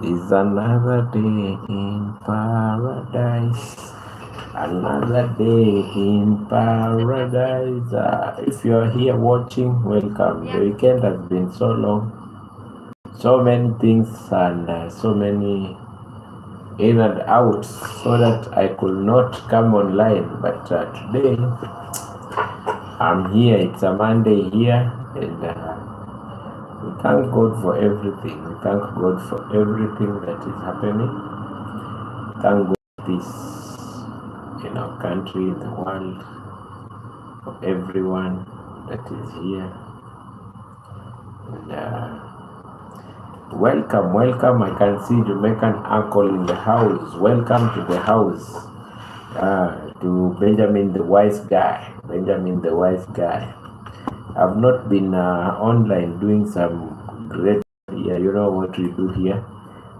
Is another day in paradise. Another day in paradise. If you're here watching, welcome. The weekend has been so long, so many things, and so many in and out, so that I could not come online. But today, I'm here. It's a Monday here, and we thank God for everything. We thank God for everything that is happening. Thank God for this in our country, in the world, for everyone that is here. And welcome. I can see Jamaican uncle in the house. Welcome to the house. To Benjamin the wise guy. Benjamin the wise guy. I've not been online doing some great here. You know what we do here,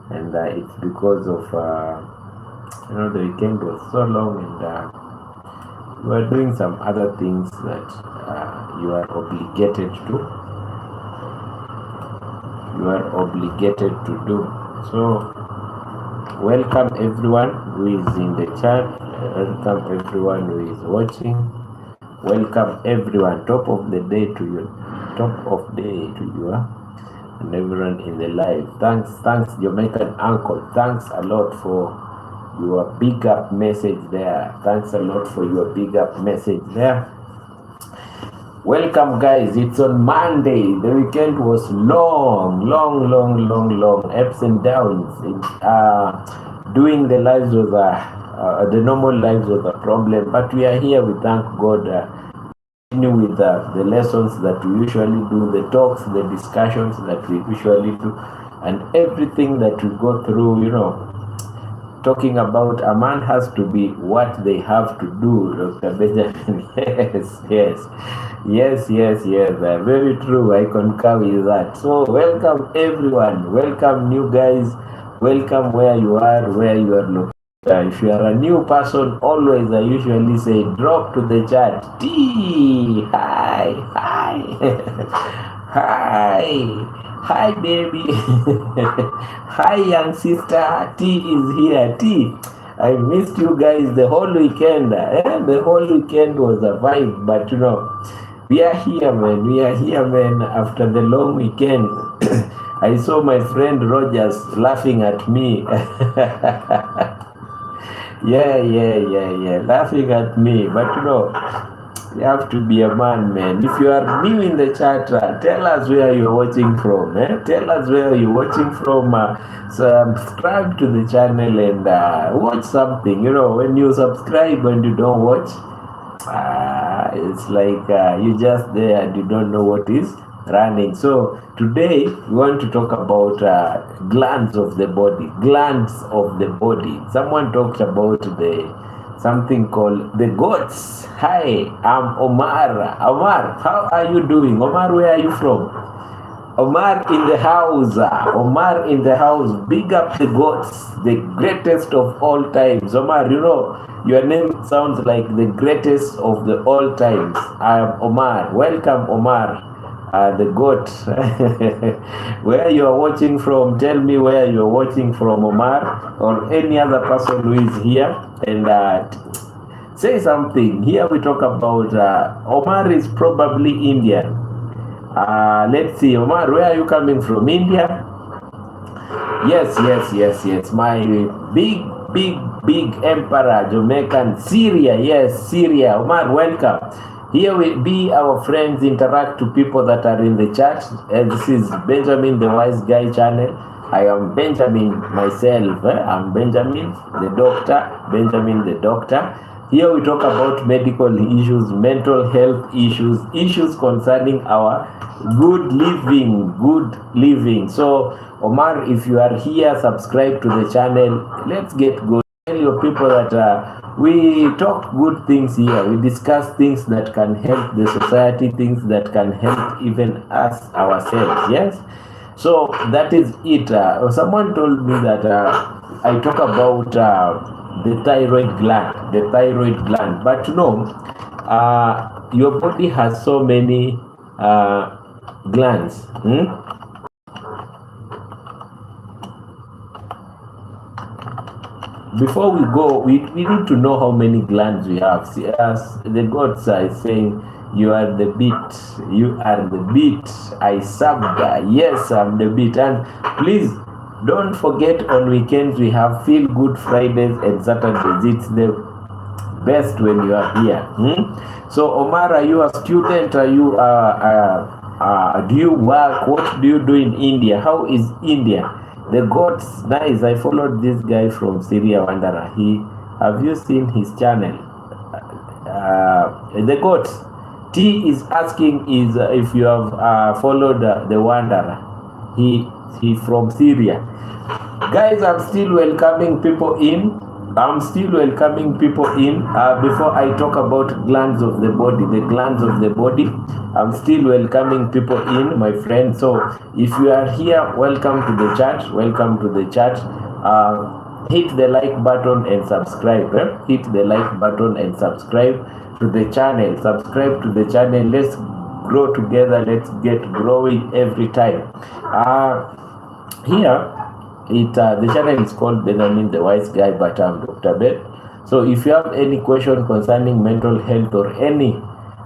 and it's because of the weekend was so long, and we are doing some other things that you are obligated to. You are obligated to do. So welcome everyone who is in the chat. Welcome everyone who is watching. Welcome everyone. Top of the day to you. Top of day to you. And everyone in the live. Thanks Jamaican uncle. Thanks a lot for your big up message there. Thanks a lot for your big up message there. Welcome guys, it's on Monday. The weekend was long, ups and downs. Doing the lives was the normal lives was a problem, but we are here. We thank God. With the lessons that we usually do, the talks, the discussions that we usually do, and everything that we go through, talking about a man has to be what they have to do, Dr. Benjamin. Yes. Very true. I concur with that. So welcome everyone. Welcome new guys. Welcome where you are located. If you are a new person, always I usually say drop to the chat. T. Hi. Hi baby. Hi young sister. T is here. T. I missed you guys the whole weekend. The whole weekend was a vibe, but we are here man. After the long weekend. I saw my friend Rogers laughing at me. Yeah, laughing at me. But you have to be a man. If you are new in the chat, tell us where you're watching from. Tell us where you're watching from. Subscribe to the channel and watch something. When you subscribe and you don't watch, it's like you just there and you don't know what is running. So today we want to talk about glands of the body. Glands of the body. Someone talked about something called the goats. Hi, I'm Omar. Omar, how are you doing? Omar, where are you from? Omar in the house. Omar in the house. Big up the goats, the greatest of all times. Omar, your name sounds like the greatest of the all times. I am Omar. Welcome, Omar. The goat. Where you are watching from, tell me where you are watching from, Omar, or any other person who is here, and say something. Here we talk about Omar is probably Indian. Let's see, Omar, where are you coming from? India? Yes. My big emperor, Jamaican, Syria. Yes, Syria. Omar, welcome. Here will be our friends interact to people that are in the chat. This is Benjamin the Wise Guy channel. I am Benjamin myself. I'm Benjamin the doctor. Benjamin the doctor. Here we talk about medical issues, mental health issues concerning our good living. So Omar, if you are here, subscribe to the channel. Let's get going. Tell your people that we talk good things here. We discuss things that can help the society, things that can help even us ourselves. Yes. So that is it. Someone told me that I talk about the thyroid gland. But your body has so many glands. before we go, we need to know how many glands we have. See, as the gods are saying, you are the beat, you are the beat, I sabga, yes, I'm the beat. And please don't forget, on weekends we have Feel Good Fridays and Saturdays. It's the best when you are here. So Omar, are you a student? Are you do you work? What do you do in India? How is India? The gods, nice. I followed this guy from Syria Wanderer. Have you seen his channel? The gods. T is asking is if you have followed the Wanderer. He from Syria. Guys, I'm still welcoming people in. Before I talk about glands of the body, I'm still welcoming people in, my friends. So if you are here, welcome to the chat. Hit the like button and subscribe. Hit the like button and subscribe to the channel. Let's grow together. Let's get growing every time. Here, the channel is called Benjamin the Wise Guy, but I'm Dr. Ben. So if you have any question concerning mental health, or any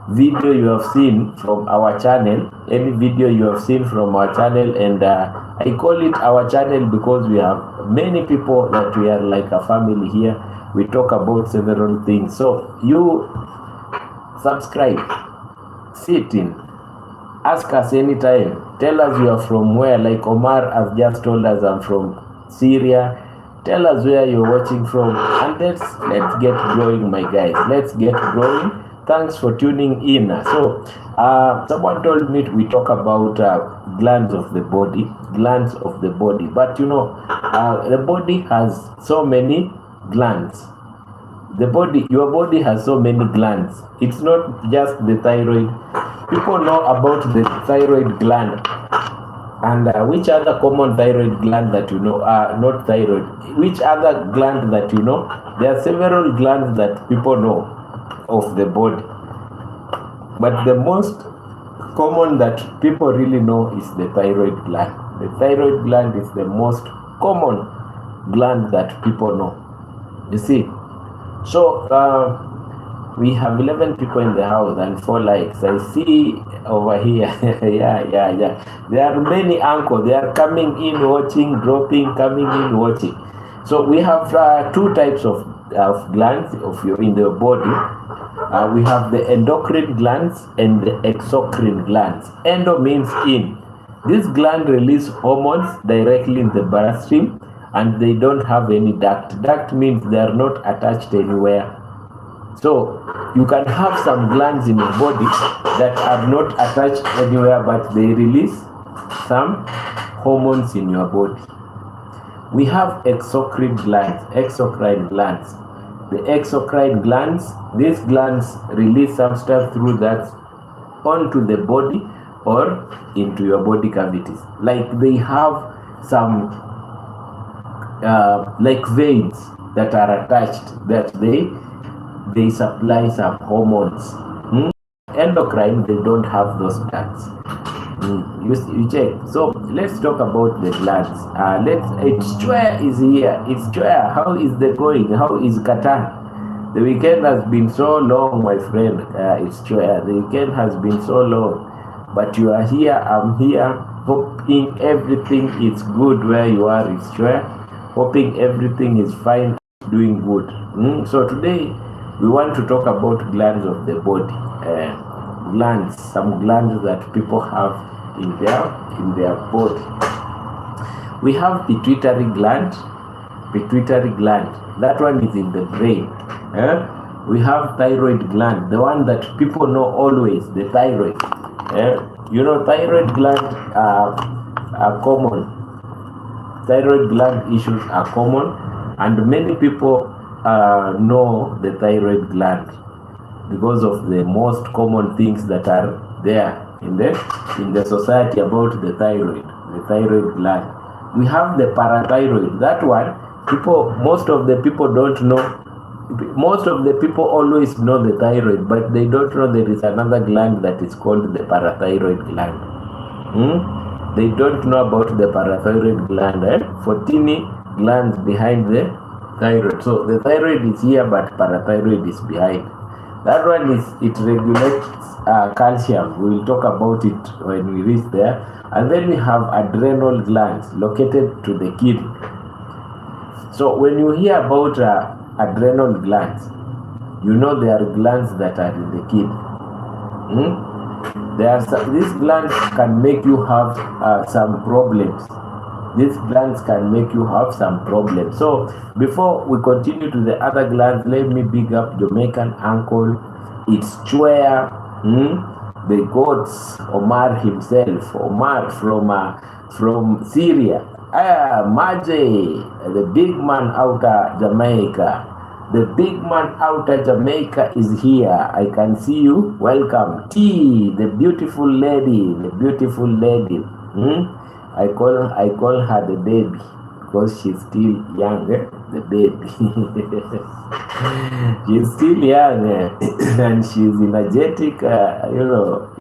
video you have seen from our channel, and I call it our channel because we have many people that we are like a family here. We talk about several things. So you subscribe, sit in, ask us anytime. Tell us you are from where. Like Omar has just told us, I'm from Syria. Tell us where you're watching from, and let's get growing, my guys. Let's get growing. Thanks for tuning in. So someone told me we talk about glands of the body. But you know, the body has so many glands. Your body has so many glands. It's not just the thyroid. People know about the thyroid gland, and which other common thyroid gland that you know? Not thyroid. Which other gland that you know? There are several glands that people know of the body, but the most common that people really know is the thyroid gland. The thyroid gland is the most common gland that people know. You see, so we have 11 people in the house and 4 likes. I see over here. yeah. There are many uncles. They are coming in, watching, dropping, coming in, watching. So we have 2 types of glands in the body. We have the endocrine glands and the exocrine glands. Endo means in. These glands release hormones directly in the bloodstream, and they don't have any duct. Duct means they are not attached anywhere. So you can have some glands in your body that are not attached anywhere, but they release some hormones in your body. We have exocrine glands. The exocrine glands, these glands release some stuff through that onto the body or into your body cavities. Like they have some like veins that are attached, that they supply some hormones. Endocrine, they don't have those glands. You check. So let's talk about the glands. It's Chua is here. It's Chua. How is the going? How is Qatar? The weekend has been so long, my friend. It's Chua. The weekend has been so long, but you are here. I'm here. Hoping everything is good where you are. It's Chua. Hoping everything is fine, doing good. So today we want to talk about glands of the body. Some glands that people have in their body. We have pituitary gland. That one is in the brain. We have thyroid gland, the one that people know always, the thyroid. You know, thyroid gland are common. Thyroid gland issues are common, and many people know the thyroid gland because of the most common things that are there in the society about the thyroid gland. We have the parathyroid. That one, most of the people don't know. Most of the people always know the thyroid, but they don't know there is another gland that is called the parathyroid gland. They don't know about the parathyroid gland. 14 glands behind the thyroid. So the thyroid is here, but parathyroid is behind. That one is, it regulates calcium. We will talk about it when we reach there. And then we have adrenal glands located to the kidney. So when you hear about adrenal glands, you know there are glands that are in the kidney. These glands can make you have some problems. These glands can make you have some problems. So before we continue to the other glands, let me big up Jamaican uncle. It's Chwea, the goats, Omar himself, Omar from Syria. Maje, the big man out of Jamaica. The big man out of Jamaica is here. I can see you. Welcome. T, the beautiful lady. The beautiful lady. I call her the baby because she's still young. The baby. She's still young and she's energetic.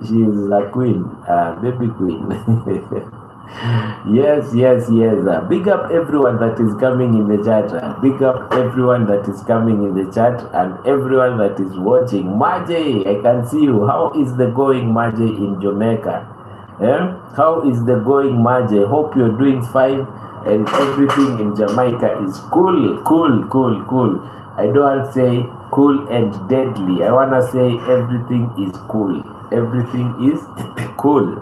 She's a queen, baby queen. Yes. Big up everyone that is coming in the chat. Big up everyone that is coming in the chat and everyone that is watching. Maje, I can see you. How is the going, Maje, in Jamaica? How is the going, Maje? Hope you're doing fine and everything in Jamaica is cool. I don't want to say cool and deadly. I want to say everything is cool. Everything is cool.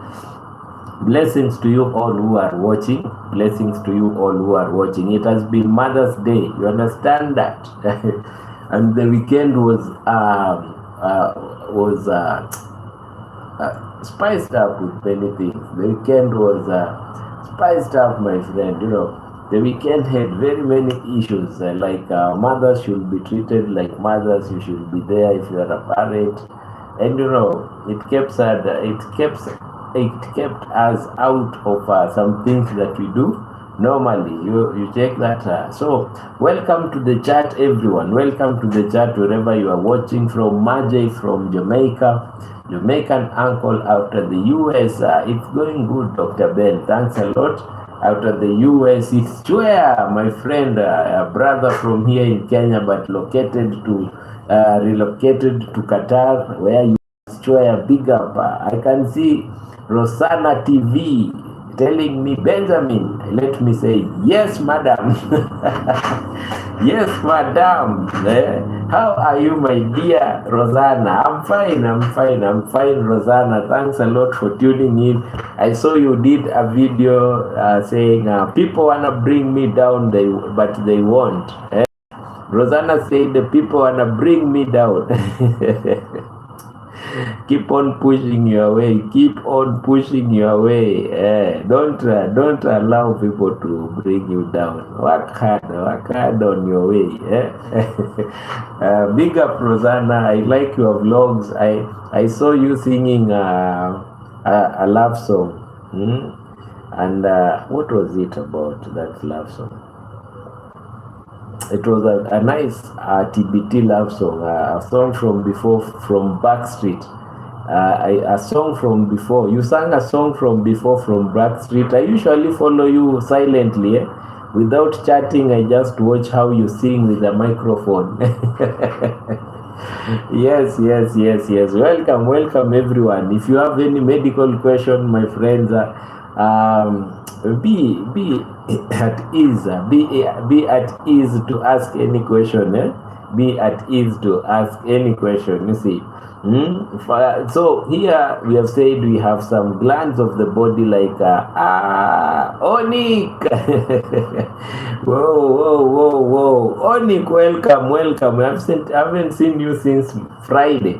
Blessings to you all who are watching. Blessings to you all who are watching. It has been Mother's Day. You understand that? And the weekend was spiced up with many things. The weekend was spiced up, my friend. The weekend had very many issues. Like mothers should be treated like mothers. You should be there if you are a parent. And it kept us out of some things that we do normally. You check that. So welcome to the chat, everyone. Welcome to the chat wherever you are watching from. Maje from Jamaica, Jamaican uncle out of the US. It's going good, Dr. Ben. Thanks a lot. Out of the US, it's Chwea, my friend, a brother from here in Kenya, but relocated to Qatar, where you Chwea. Big up. I can see Rosanna TV telling me, Benjamin, let me say, yes, madam. Yes, madam. How are you, my dear Rosanna? I'm fine, Rosanna. Thanks a lot for tuning in. I saw you did a video saying people want to bring me down, but they won't. Rosanna said the people want to bring me down. Keep on pushing your way. Keep on pushing your way. Don't allow people to bring you down. Work hard on your way. Big up, Rosanna. I like your vlogs. I saw you singing a love song. And what was it about that love song? It was a nice TBT love song, a song from before, from Backstreet. A song from before. You sang a song from before from Backstreet. I usually follow you silently. Without chatting, I just watch how you sing with the microphone. Yes. Welcome everyone. If you have any medical question, my friends, be at ease. Be at ease to ask any question. Be at ease to ask any question. You see. So here we have said we have some glands of the body like Onik. Whoa, Onik, welcome. I haven't seen you since Friday.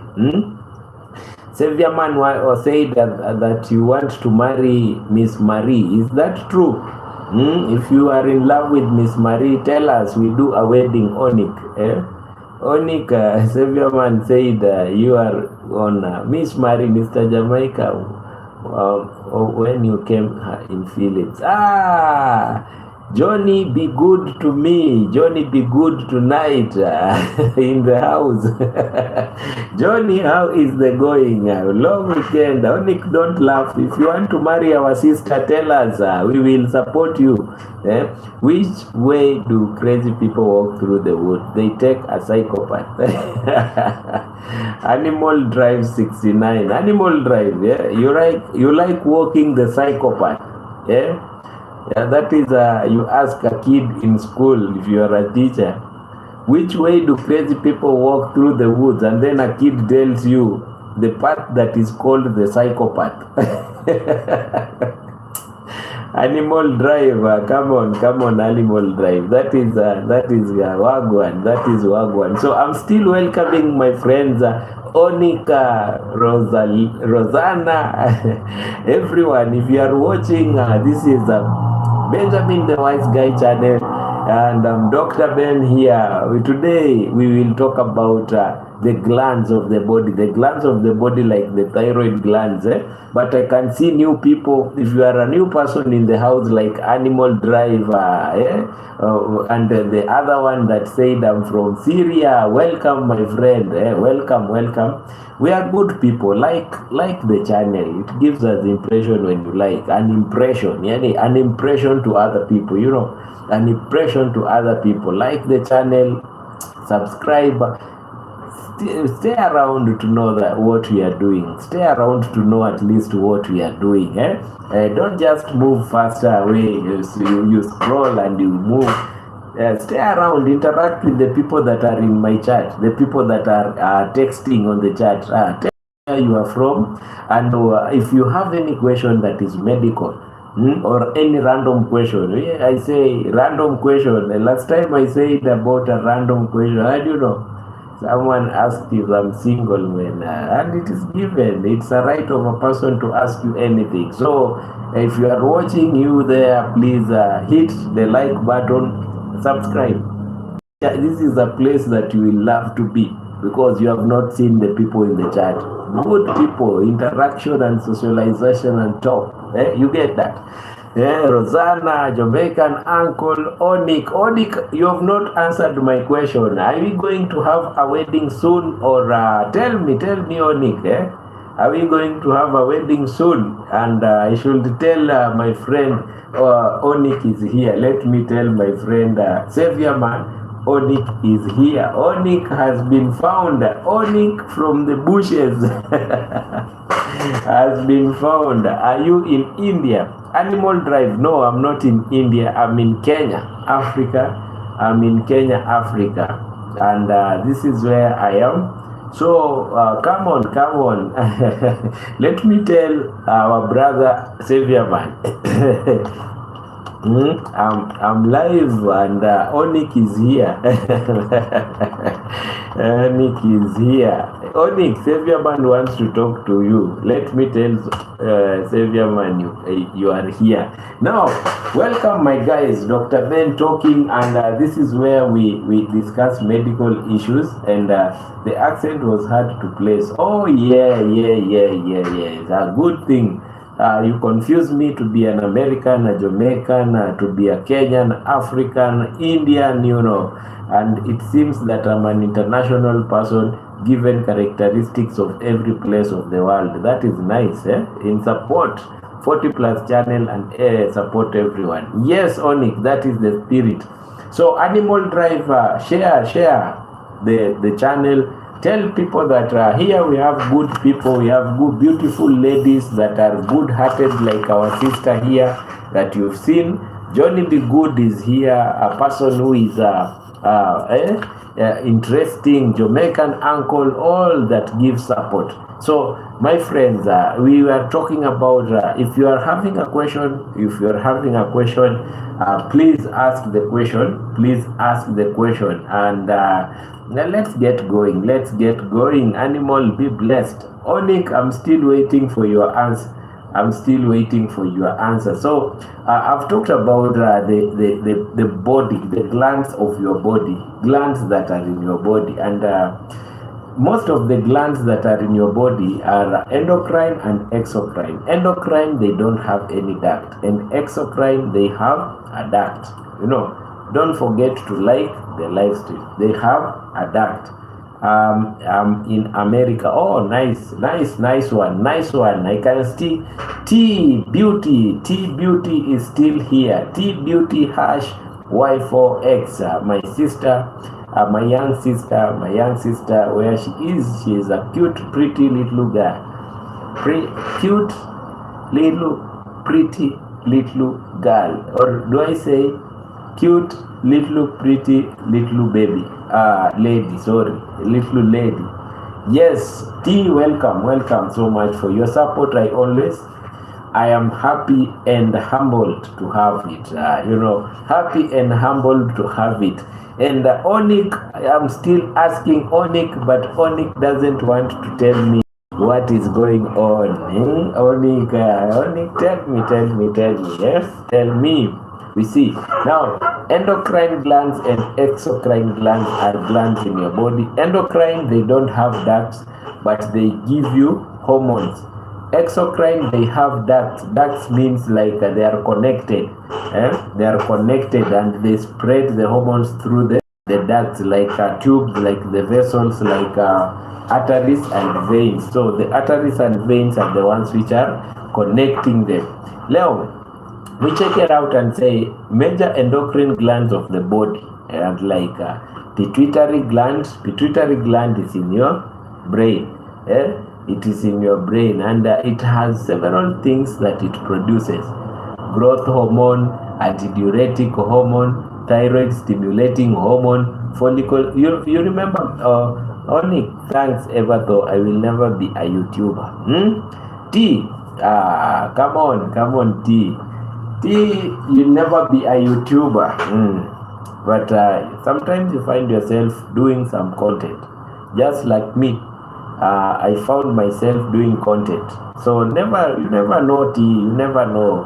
Xavier Man said that you want to marry Miss Marie. Is that true? If you are in love with Miss Marie, tell us. We do a wedding, Onik. Onik, Xavier Man said you are on Miss Marie, Mr. Jamaica, when you came in Philips. Johnny, be good to me. Johnny, be good tonight in the house. Johnny, how is the going? Long weekend. Onik, don't laugh. If you want to marry our sister, tell us. We will support you. Eh? Which way do crazy people walk through the woods? They take a psychopath. Animal Drive 69. Animal Drive, yeah? You like walking the psychopath. Yeah? Yeah, that is, you ask a kid in school, if you are a teacher, which way do crazy people walk through the woods? And then a kid tells you the path that is called the psychopath. Animal Drive, come on, Animal Drive. That is Wagwan. That is Wagwan. So I'm still welcoming my friends, Onika, Rosanna, everyone. If you are watching, this is Benjamin the Wise Guy channel, and Dr. Ben here. Today we will talk about the glands of the body. The glands of the body, like the thyroid glands. But I can see new people. If you are a new person in the house, like Animal Drive, and the other one that said I'm from Syria, welcome my friend. Welcome. We are good people. Like the channel. It gives us impression when you like. An impression. An impression to other people. An impression to other people. Like the channel. Subscribe. Stay around to know that what we are doing. Stay around to know at least what we are doing. Don't just move faster away. You scroll and you move. Stay around. Interact with the people that are in my chat. The people that are texting on the chat. Tell where you are from, and if you have any question that is medical. Or any random question. I say random question. Last time I said about a random question. I don't know. Someone asked if I'm single, man, and it is given. It's a right of a person to ask you anything. So, if you are watching, you there, please hit the like button, subscribe. Yeah, this is a place that you will love to be, because you have not seen the people in the chat. Good people, interaction and socialization and talk. You get that? Rosanna, Jamaican uncle, Onik, you have not answered my question. Are we going to have a wedding soon, or tell me, Onik, are we going to have a wedding soon? And I should tell my friend Onik is here. Let me tell my friend Savior Man, Onik is here. Onik has been found. Onik from the bushes has been found. Are you in India? Animal Drive. No, I'm not in India. I'm in Kenya, Africa. I'm in Kenya, Africa. And this is where I am. So come on. Let me tell our brother Savior Man. I'm live, and Onik is here. Onik is here. Onik, Savior Man wants to talk to you. Let me tell Savior Man you are here. Now, welcome my guys. Dr. Ben talking, and this is where we discuss medical issues, and the accent was hard to place. Oh yeah. It's a good thing. You confuse me to be an American, a Jamaican, to be a Kenyan, African, Indian, and it seems that I'm an international person given characteristics of every place of the world. That is nice, In support, 40 plus channel, and support everyone. Yes, Onik, that is the spirit. So Animal Drive, share the channel. Tell people that here we have good people, we have good, beautiful ladies that are good-hearted, like our sister here that you've seen. Johnny the Good is here, a person who is interesting, Jamaican uncle, all that gives support. So, my friends, we were talking about if you are having a question, please ask the question. And now let's get going. Animal, be blessed. Onik, I'm still waiting for your answer. So I've talked about the body, the glands of your body, glands that are in your body, and most of the glands that are in your body are endocrine and exocrine. Endocrine, they don't have any duct, and exocrine, they have a duct. Don't forget to like the live stream. They have a duct. In America. Oh, nice one. I can see T Beauty is still here. T Beauty hash Y4X. My sister, my young sister, where she is a cute, pretty little girl. Cute, little, pretty, little girl. Or do I say cute, little, pretty, little baby? Lady, sorry, little lady. Yes, T, welcome so much for your support. I am happy and humbled to have it. Happy and humbled to have it. And Onik, I'm still asking Onik, but Onik doesn't want to tell me what is going on. Onik, tell me. Yes, tell me. We see now, endocrine glands and exocrine glands are glands in your body. Endocrine, they don't have ducts, but they give you hormones. Exocrine, they have ducts. Ducts means like they are connected. They are connected and they spread the hormones through the ducts, like tubes, like the vessels, like arteries and veins. So the arteries and veins are the ones which are connecting them. Now, we check it out and say major endocrine glands of the body, and like pituitary gland is in your brain. It is in your brain, and it has several things that it produces: growth hormone, antidiuretic hormone, thyroid stimulating hormone, follicle. You remember? Only thanks ever though I will never be a YouTuber. T, come on T. You'll never be a YouTuber, but sometimes you find yourself doing some content, just like me. I found myself doing content, so you never know, T. You never know.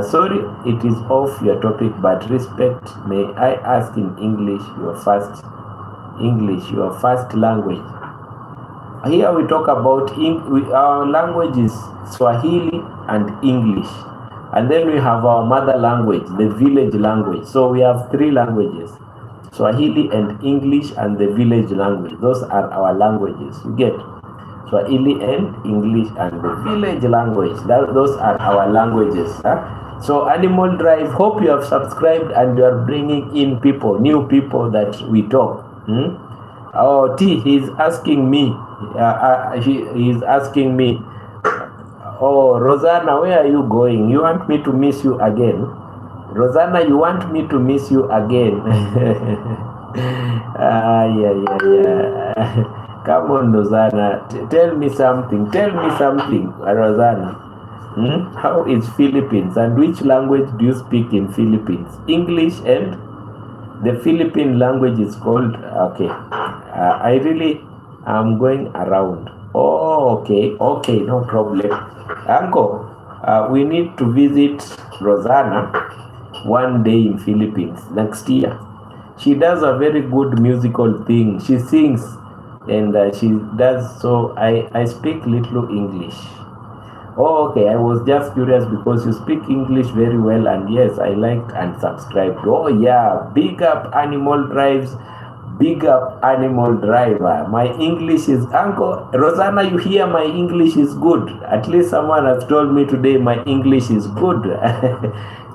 Sorry, it is off your topic, but respect. May I ask in English, your first language? Here we talk about our language is Swahili and English. And then we have our mother language, the village language. So we have 3 languages: Swahili and English and the village language. Those are our languages. You get Swahili and English and the village language. Those are our languages. So Animal Drive, hope you have subscribed and you are bringing in new people that we talk. Oh, T, he's asking me. He's asking me. Oh, Rosanna, where are you going? You want me to miss you again? Rosanna, you want me to miss you again? Yeah. Come on, Rosanna. Tell me something, Rosanna. How is Philippines? And which language do you speak in Philippines? English, and the Philippine language is called, okay. I'm going around. Oh, okay, no problem. Uncle, we need to visit Rosanna one day in Philippines next year. She does a very good musical thing. She sings and she does, so I speak little English. Oh, okay, I was just curious because you speak English very well, and yes, I liked and subscribed. Oh yeah, big up Animal Drives. Big up Animal Driver. My English is, Uncle Rosanna, you hear my English is good. At least someone has told me today my English is good.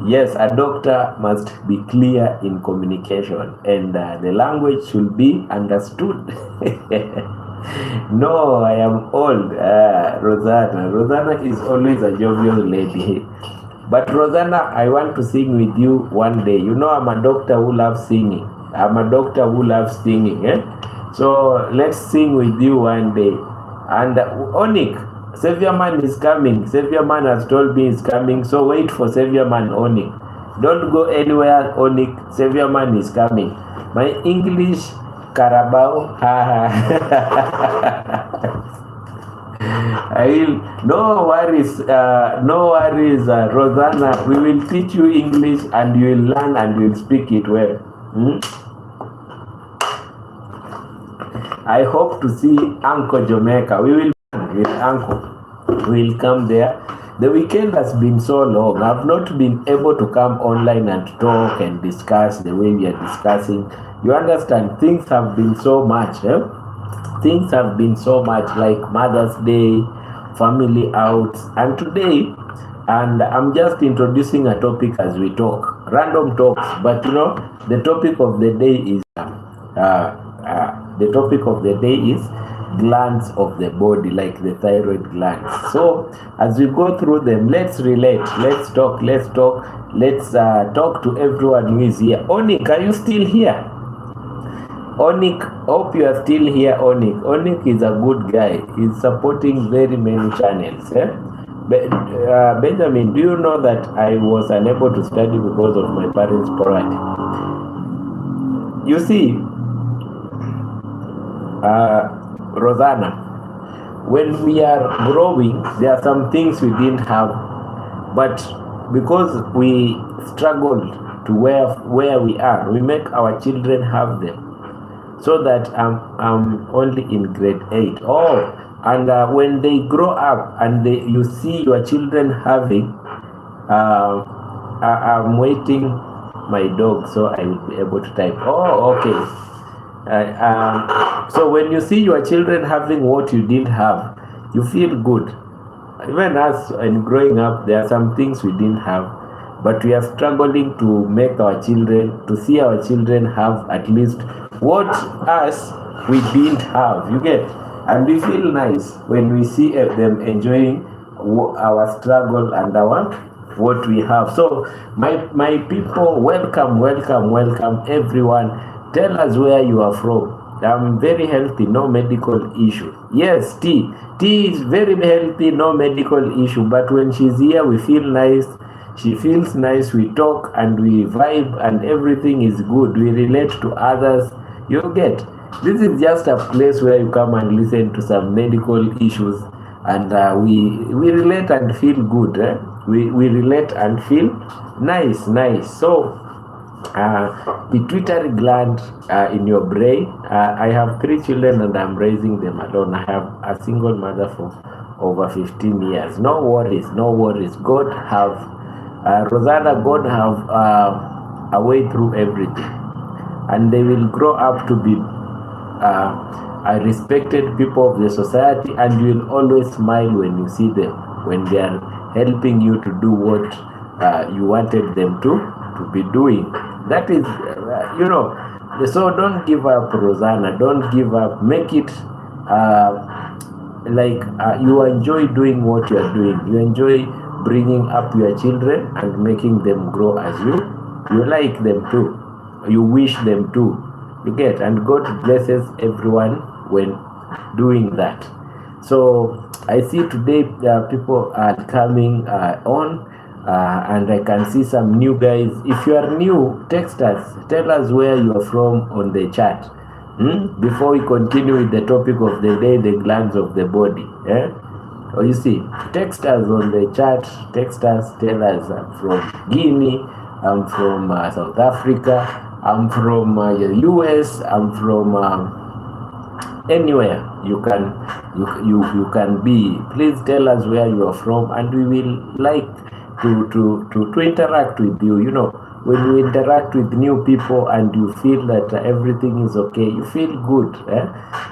Yes, a doctor must be clear in communication, and the language should be understood. No, I am old. Rosanna is always a jovial lady. But Rosanna, I want to sing with you one day. You know I'm a doctor who loves singing. So let's sing with you one day. And Onik, Savior Man is coming. Savior Man has told me he's coming. So wait for Savior Man, Onik. Don't go anywhere, Onik. Savior Man is coming. My English, Carabao. No worries, Rosanna. We will teach you English and you will learn and you will speak it well. I hope to see Uncle Jamaica. We will with Uncle. We'll come there. The weekend has been so long. I've not been able to come online and talk and discuss the way we are discussing. You understand? Things have been so much. Things have been so much, like Mother's Day, family out, and today, and I'm just introducing a topic as we talk, random talks. But the topic of the day is glands of the body, like the thyroid glands. So as we go through them, let's relate, let's talk, let's talk to everyone who is here. Onik, are you still here? Onik, hope you are still here. Onik is a good guy. He's supporting very many channels. Benjamin, do you know that I was unable to study because of my parents' poverty? You see, Rosanna, when we are growing, there are some things we didn't have, but because we struggled to where we are, we make our children have them. So that I'm only in grade 8. And when they grow up and you see your children having, I'm waiting my dog so I will be able to type. Okay. So when you see your children having what you didn't have, you feel good. Even us, in growing up, there are some things we didn't have, but we are struggling to make our children, to see our children have at least what us we didn't have. You get? And we feel nice when we see them enjoying our struggle and our what we have. So my people, welcome everyone. Tell us where you are from. I'm very healthy, no medical issue. Yes, T is very healthy, no medical issue. But when she's here, we feel nice. She feels nice. We talk and we vibe, and everything is good. We relate to others. You get? This is just a place where you come and listen to some medical issues, and we relate and feel good. We relate and feel nice. So pituitary gland in your brain. I have 3 children and I'm raising them alone. I have a single mother for over 15 years. No worries. God have Rosanna, God have a way through everything, and they will grow up to be respected people of the society, and you will always smile when you see them, when they are helping you to do what you wanted them to be doing. That is, so don't give up, Rosanna. Don't give up. Make it you enjoy doing what you are doing. You enjoy bringing up your children and making them grow as you like them to. You wish them to. You get? And God blesses everyone when doing that. So I see today people are coming on. And I can see some new guys. If you are new, text us. Tell us where you are from on the chat. Before we continue with the topic of the day, the glands of the body. Or you see, text us on the chat. Text us. Tell us I'm from Guinea. I'm from South Africa. I'm from the US. I'm from anywhere you can be. Please tell us where you are from, and we will like to interact with you. When you interact with new people and you feel that everything is okay, you feel good.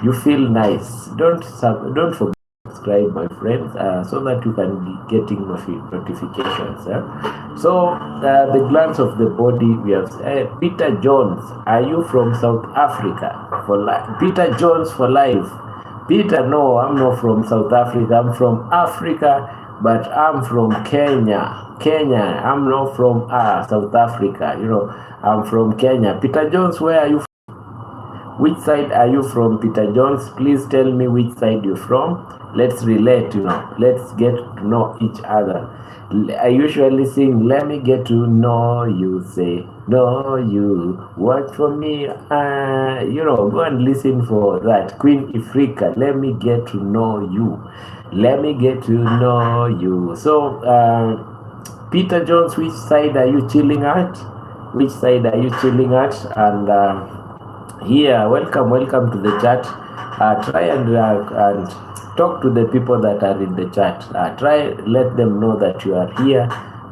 You feel nice. Don't forget to subscribe, my friends, so that you can be getting notifications. So the glands of the body, we have Peter Jones. Are you from South Africa? For life, Peter Jones for life. Peter, no, I'm not from South Africa. I'm from Africa, but I'm from Kenya. I'm not from South Africa. I'm from Kenya. Peter Jones, where are you from? Which side are you from, Peter Jones? Please tell me which side you're from. Let's relate, let's get to know each other. I usually sing, let me get to know you, say, know you, watch for me, go and listen for that. Queen Ifrika, let me get to know you. Let me get to know you. So, Peter Jones, which side are you chilling at? And here, welcome to the chat. Try and talk to the people that are in the chat. Try let them know that you are here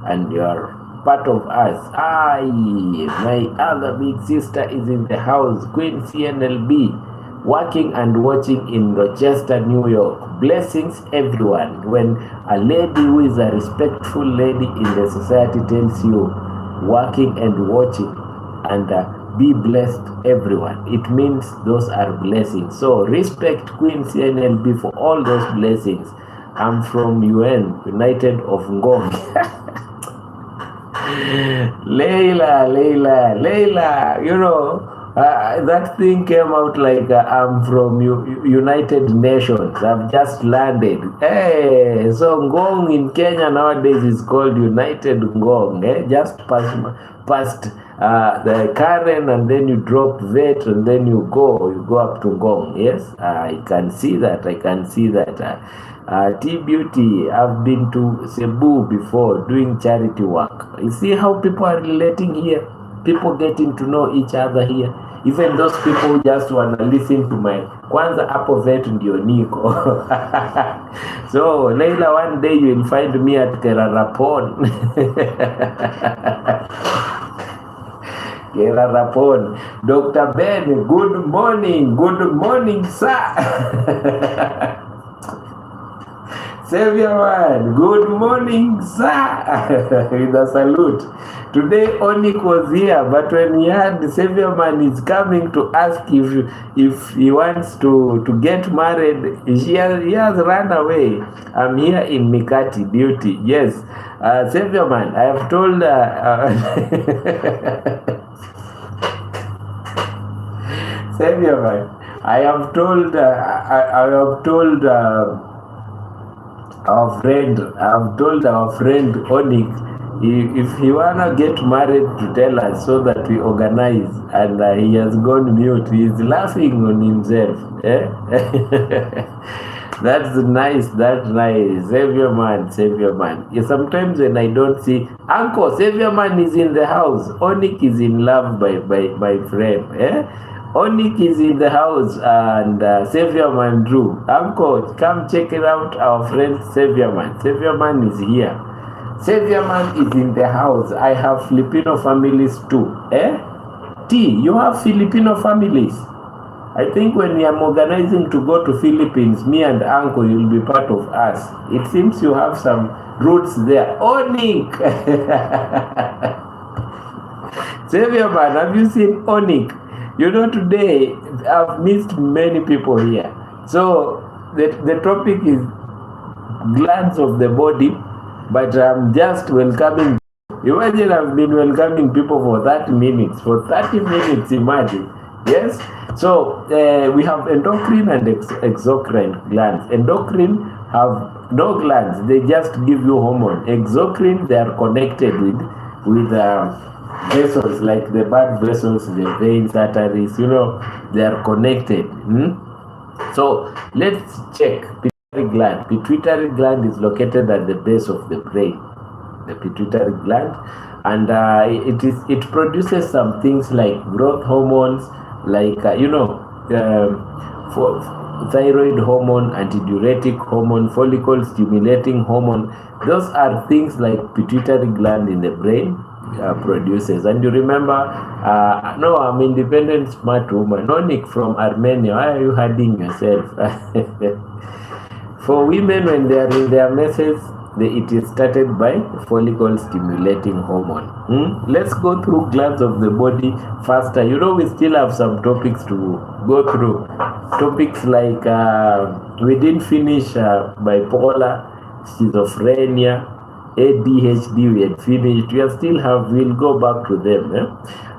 and you are part of us. Aye, my other big sister is in the house, Queen CNLB, working and watching in Rochester, New York. Blessings, everyone. When a lady who is a respectful lady in the society tells you working and watching, and be blessed, everyone, it means those are blessings. So respect Queen CNLB for all those blessings. I'm from United of Ngong. Leila, you know, that thing came out like I'm from United Nations. I've just landed. Hey, so Ngong in Kenya nowadays is called United Ngong. Just past the Karen, and then you drop vet, and then you go up to Ngong. Yes, I can see that. T-Beauty, I've been to Cebu before doing charity work. You see how people are relating here? People getting to know each other here. Even those people who just want to listen to my kwanza hapo vetu ndio niko. So Leila, one day you will find me at Kerarapon. Kerarapon. Dr. Ben, good morning sir. Savior man, good morning, sir. With a salute. Today Onik was here, but when he heard the Savior man is coming to ask if he wants to get married, he has run away. I'm here in Mikati, Beauty. Yes, Savior man, I have told. Savior man, I have told. I've told our friend Onik, if he wanna get married, to tell us so that we organize, and he has gone mute. He's laughing on himself. That's nice. Savior man. Yeah, sometimes when I don't see Uncle Savior man is in the house, Onik is in love by my friend. Onik is in the house, and Savior Man Drew. Uncle, come check it out, our friend Savior Man. Savior Man is here. Savior Man is in the house. I have Filipino families too. T, you have Filipino families? I think when I'm organizing to go to Philippines, me and Uncle, you'll be part of us. It seems you have some roots there. Onik! Savior Man, have you seen Onik? You know, today I've missed many people here. So the topic is glands of the body, but I'm just welcoming. Imagine I've been welcoming people for 30 minutes. Imagine. Yes? So we have endocrine and exocrine glands. Endocrine have no glands. They just give you hormone. Exocrine, they are connected with vessels, like the blood vessels, the veins, arteries, you know, they are connected. So let's check pituitary gland. Pituitary gland is located at the base of the brain, the pituitary gland, and it produces some things like growth hormones, like for thyroid hormone, antidiuretic hormone, follicle stimulating hormone. Those are things like pituitary gland in the brain produces. And you remember, no, I'm independent smart woman. Nonik from Armenia, why are you hiding yourself? For women, when they are in their menses, it is started by follicle stimulating hormone. Let's go through glands of the body faster. You know, we still have some topics to go through. Topics like we didn't finish bipolar, schizophrenia, ADHD. We had finished. We'll go back to them.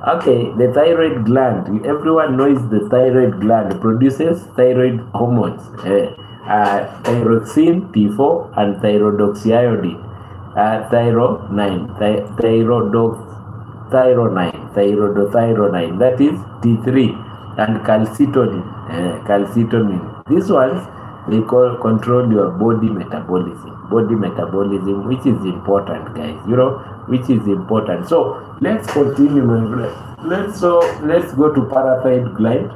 Okay, the thyroid gland. Everyone knows the thyroid gland produces thyroid hormones. Thyroxine, T4, and thyrodoxiiodine. Thyronine, that is T3, and calcitonin. These ones they control your body metabolism, which is important, guys. You know, which is important. So let's continue, my friend. Let's go to parathyroid gland.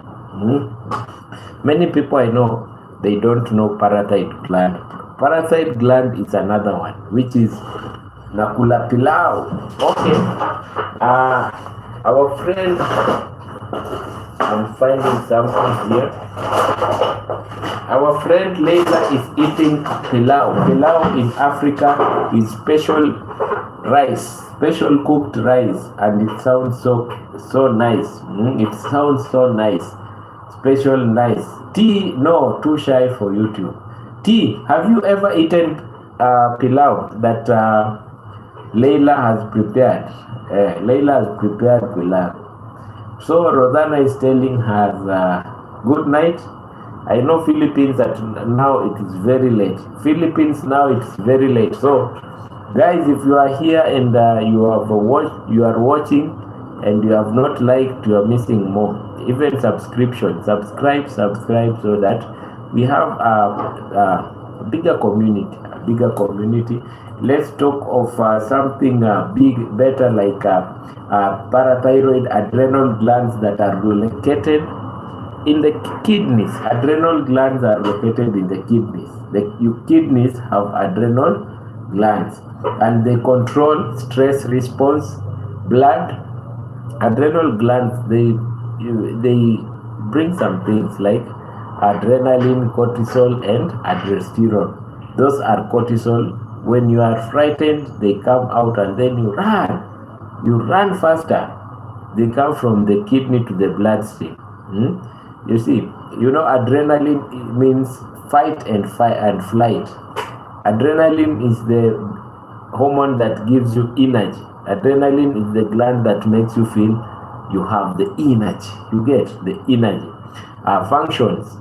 Many people I know, they don't know parasite gland. Parasite gland is another one, which is nakula pilau. Okay. Our friend, I'm finding something here. Our friend Leila is eating pilau. Pilau in Africa is special rice, special cooked rice, and it sounds so nice. It sounds so nice, special nice. T, no, too shy for YouTube. T, have you ever eaten pilau that Leila has prepared? Leila has prepared pilau. So Rosanna is telling her good night. I know Philippines that now it is very late. Philippines now it's very late. So guys, if you are here and you are watching and you have not liked, you are missing more. Even subscription, subscribe so that we have a bigger community. Let's talk of something big, better, like parathyroid, adrenal glands that are located in the kidneys. Adrenal glands are located in the kidneys. Your kidneys have adrenal glands, and they control stress response, blood. Adrenal glands, they bring some things like adrenaline, cortisol, and aldosterone. Those are cortisol. When you are frightened, they come out, and then you run faster. They come from the kidney to the bloodstream. You see, adrenaline means fight and flight. Adrenaline is the hormone that gives you energy. Adrenaline is the gland that makes you feel you have the energy. You get the energy. Functions: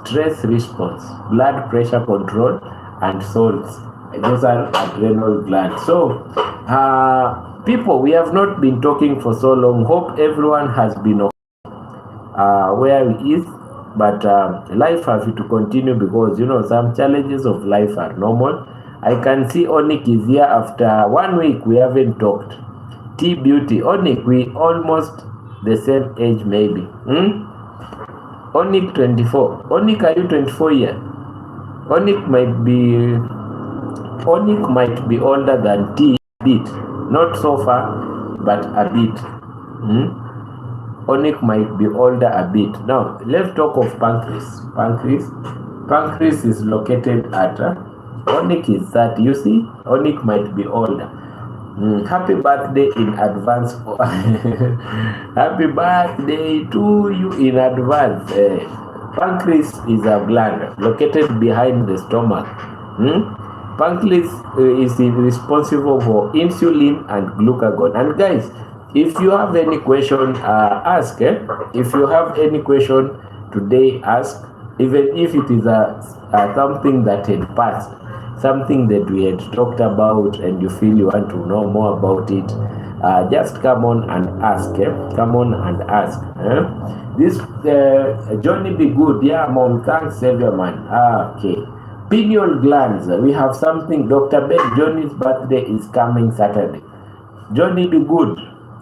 stress response, blood pressure control, and salts. Those are adrenal glands. So, people, we have not been talking for so long. Hope everyone has been where he is, but life has to continue, because some challenges of life are normal. I can see Onik is here after 1 week. We haven't talked. T Beauty, Onik, we almost the same age maybe. Onik 24. Onik, are you 24 here? Onik might be older than T a bit, not so far, but a bit. Onik might be older a bit. Now, let's talk of pancreas. Pancreas is located at Onik is 30. You see, Onik might be older. Happy birthday in advance. Happy birthday to you in advance. Pancreas is a gland located behind the stomach. Pancreas is responsible for insulin and glucagon. And guys, if you have any question, ask. If you have any question today, ask. Even if it is something that had passed, something that we had talked about, and you feel you want to know more about it, just come on and ask. Come on and ask. This Johnny Be Good. Yeah, Mom. Thanks, everyone. Okay. Pineal glands. We have something. Dr. Ben, Johnny's birthday is coming Saturday. Johnny Be Good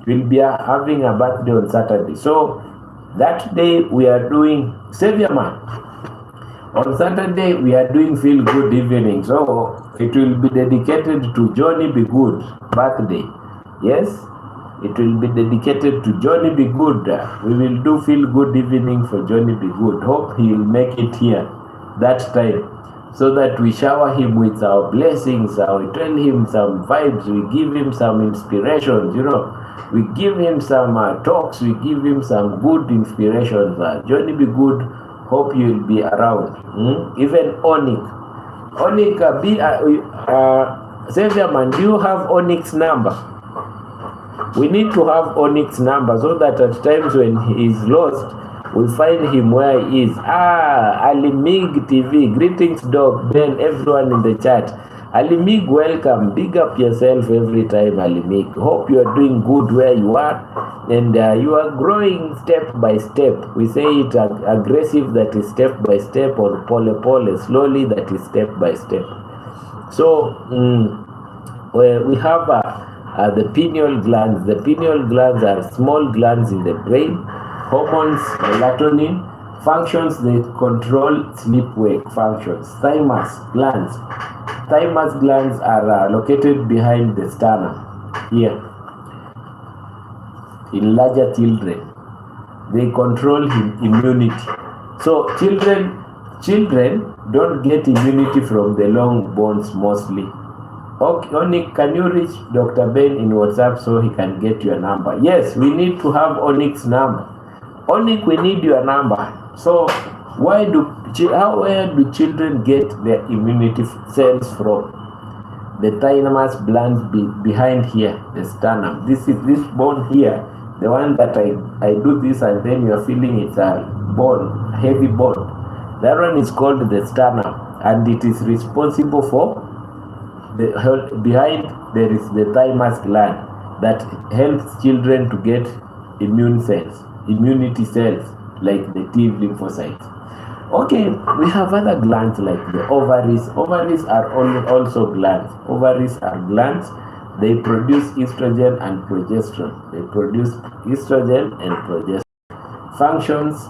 will be having a birthday on Saturday. So that day we are doing Savior Man. On Saturday we are doing Feel Good Evening. So it will be dedicated to Johnny Be Good birthday. Yes, it will be dedicated to Johnny Be Good. We will do Feel Good Evening for Johnny Be Good. Hope he will make it here that time, so that we shower him with our blessings. We tell him some vibes. We give him some inspirations. We give him some talks. We give him some good inspirations. Johnny Be Good, hope you will be around. Even Onik, Xavier Man, do you have Onik's number? We need to have Onik's number, so that at times when he is lost, we find him where he is. Alimig TV, greetings Doc, Ben, everyone in the chat. Alimig, welcome. Big up yourself every time, Alimig. Hope you are doing good where you are, and you are growing step by step. We say it aggressive, that is step by step, or pole, slowly, that is step by step. So we have the pineal glands. The pineal glands are small glands in the brain. Hormones, melatonin, Functions, they control sleep-wake functions. Thymus glands. Thymus glands are located behind the sternum, here, in larger children. They control immunity. So children don't get immunity from the long bones mostly. Okay, Onik, can you reach Dr. Ben in WhatsApp so he can get your number? Yes, we need to have Onik's number. Onik, we need your number. So where do children get their immunity cells from? The thymus glands behind here, the sternum. This is this bone here, the one that I do this and then you're feeling it's a bone, heavy bone. That one is called the sternum, and it is responsible for behind there is the thymus gland that helps children to get immunity cells like the T lymphocytes. Okay, we have other glands like the ovaries. Ovaries are also glands. Ovaries are glands. They produce estrogen and progesterone. Functions,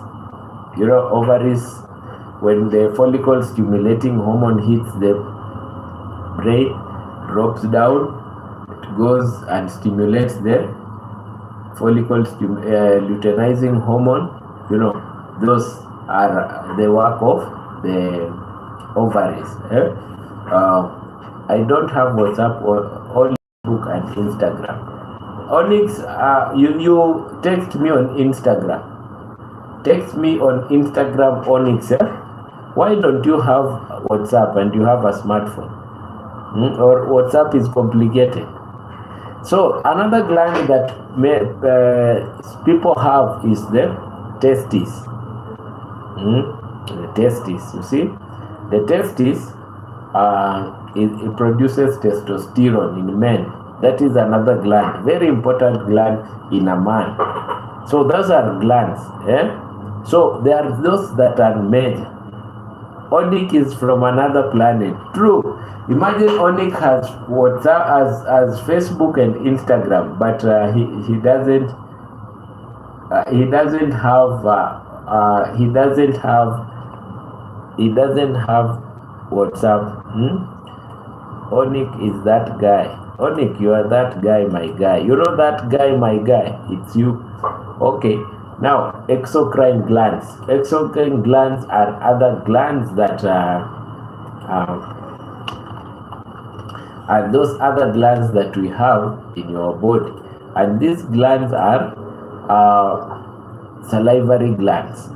ovaries, when the follicle stimulating hormone hits the brain, drops down, it goes and stimulates the follicle luteinizing hormone. Those are the work of the ovaries. I don't have WhatsApp or only Facebook and Instagram. Onyx, you text me on Instagram. Text me on Instagram, Onyx. Why don't you have WhatsApp and you have a smartphone? Or WhatsApp is complicated. So another gland that people have is the testes. The testes, you see, the testes it produces testosterone in men. That is another gland, very important gland in a man. So those are glands. So there are those that are made. Onik is from another planet. True. Imagine Onik has WhatsApp, as Facebook and Instagram, but he doesn't have WhatsApp. Onik is that guy. Onik, you are that guy, my guy. You know that guy, my guy. It's you. Okay. Now, exocrine glands. Exocrine glands are other glands that are those other glands that we have in your body, and these glands are salivary glands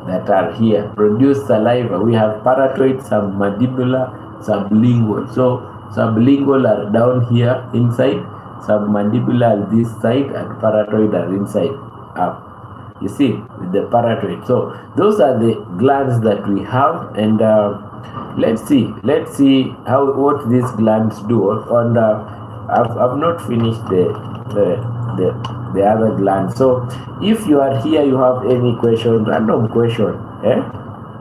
that are here, produce saliva. We have parotid, submandibular, sublingual. So sublingual are down here inside, submandibular this side, and parotid are inside up. You see, with the parotid. So those are the glands that we have, and let's see what these glands do. And I've not finished the other glands. So if you are here, you have any question, random question,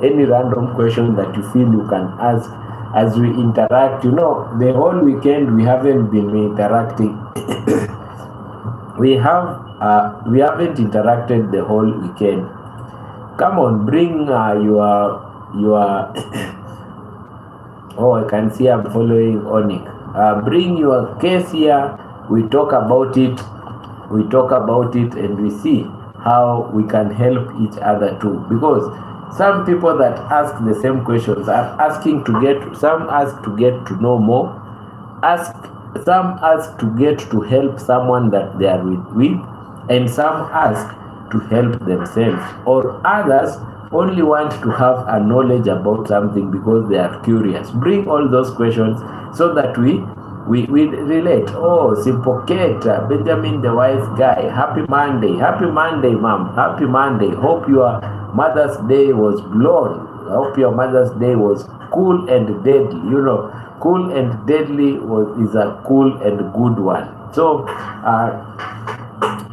any random question that you feel you can ask as we interact. The whole weekend we haven't been interacting. we haven't interacted the whole weekend. Come on, bring your oh, I can see I'm following Onik. Bring your case here. We talk about it. And we see how we can help each other too. Because some people that ask the same questions are asking some ask to get to know more. Some ask to get to help someone that they are with, and some ask to help themselves, or others only want to have a knowledge about something because they are curious. Bring all those questions so that we relate. Oh, Simple Kate, Benjamin the wise guy. Happy Monday, ma'am. Happy Monday. Hope your Mother's Day was blown. Hope your Mother's Day was cool and deadly. Cool and deadly is a cool and good one. So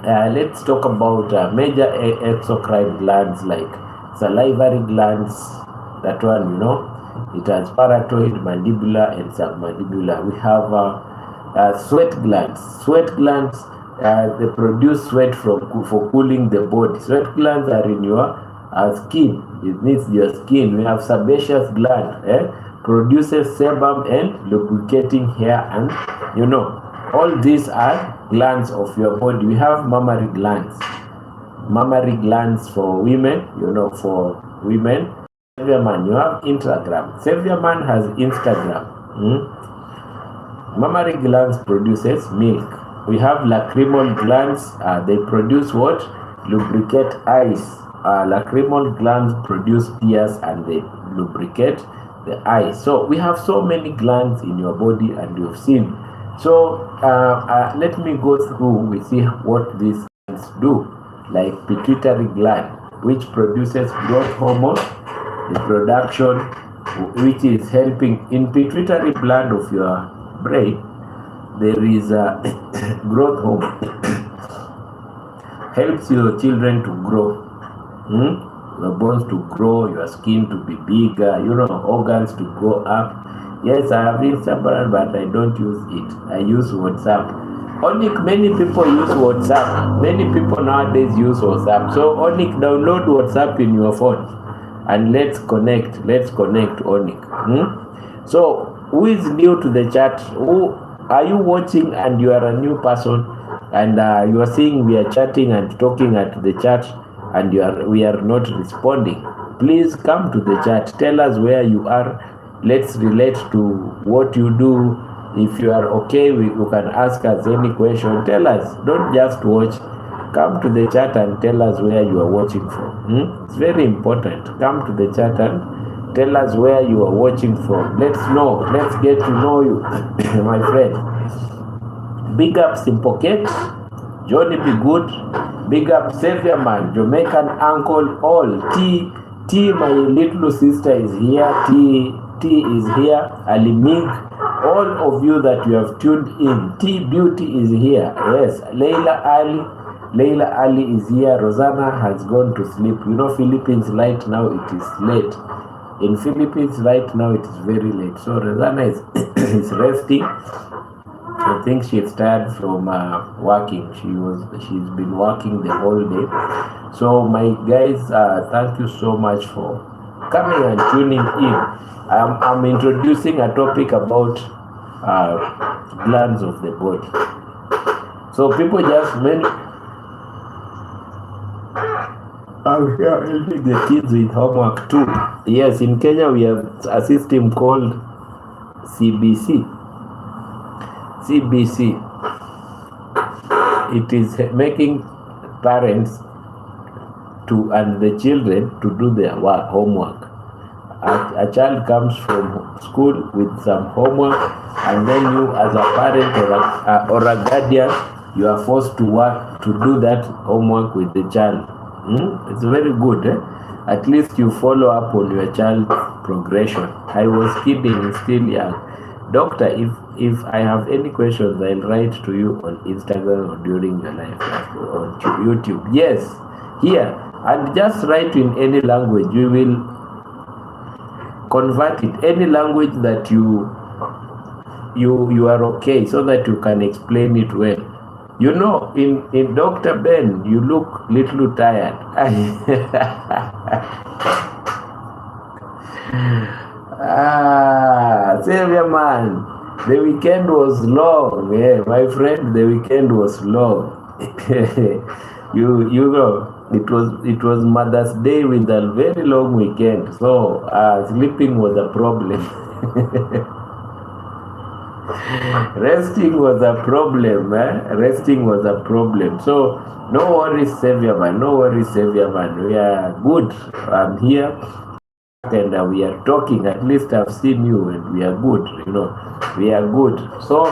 let's talk about major exocrine glands like salivary glands. That one, it has parotid, mandibular, and submandibular. We have sweat glands. Sweat glands They produce sweat for cooling the body. Sweat glands are in your skin. It needs your skin. We have sebaceous gland, produces sebum and lubricating hair, and all these are glands of your body. We have mammary glands. Mammary glands for women, for women. Savior man, you have Instagram. Savior man has Instagram. Mammary glands produces milk. We have lacrimal glands. They produce what? Lubricate eyes. Lacrimal glands produce tears and they lubricate the eyes. So we have so many glands in your body, and you've seen. So let me go through. We see what these glands do. Like pituitary gland, which produces growth hormone, the production which is helping in pituitary gland of your brain. There is a growth hormone helps your children to grow, your bones to grow, your skin to be bigger, organs to go up. Yes, I have Instagram, but I don't use it. I use WhatsApp. Only many people use WhatsApp. Many people nowadays use WhatsApp. So only download WhatsApp in your phone and let's connect. Let's connect, Onik. So who is new to the chat? Who are you watching and you are a new person and you are seeing we are chatting and talking at the chat and we are not responding? Please come to the chat. Tell us where you are. Let's relate to what you do. If you are okay, you can ask us any question. Tell us. Don't just watch. Come to the chat and tell us where you are watching from. It's very important. Come to the chat and tell us where you are watching from. Let's know. Let's get to know you, my friend. Big up Simple Cake. Johnny Be Good. Big up Savior Man. Jamaican Uncle. All. T, my little sister is here. T is here. Ali Mig. All of you that you have tuned in. T Beauty is here. Yes. Leila Ali is here. Rosanna has gone to sleep. Philippines right now it is late. In Philippines right now it is very late. So Rosanna is resting. I think she's tired from working. She's been working the whole day. So my guys, thank you so much for coming and tuning in. I'm introducing a topic about glands of the body. So people just I'm here helping the kids with homework too. Yes, in Kenya we have a system called CBC. It is making parents and the children to do their homework. A child comes from school with some homework, and then you as a parent or a guardian, you are forced to work to do that homework with the child. It's very good. At least you follow up on your child's progression. I was kidding, still young. Doctor, if I have any questions, I'll write to you on Instagram or during your live on YouTube. Yes, here. And just write in any language. We will convert it. Any language that you are okay, so that you can explain it well. In Dr. Ben, you look little tired. Savior man, the weekend was long. Yeah, my friend, the weekend was long. It was Mother's Day with a very long weekend, so sleeping was a problem. Resting was a problem. Resting was a problem. So no worries, Savior man. No worries, Savior man. We are good. I'm here. And we are talking. At least I've seen you, and we are good. We are good. So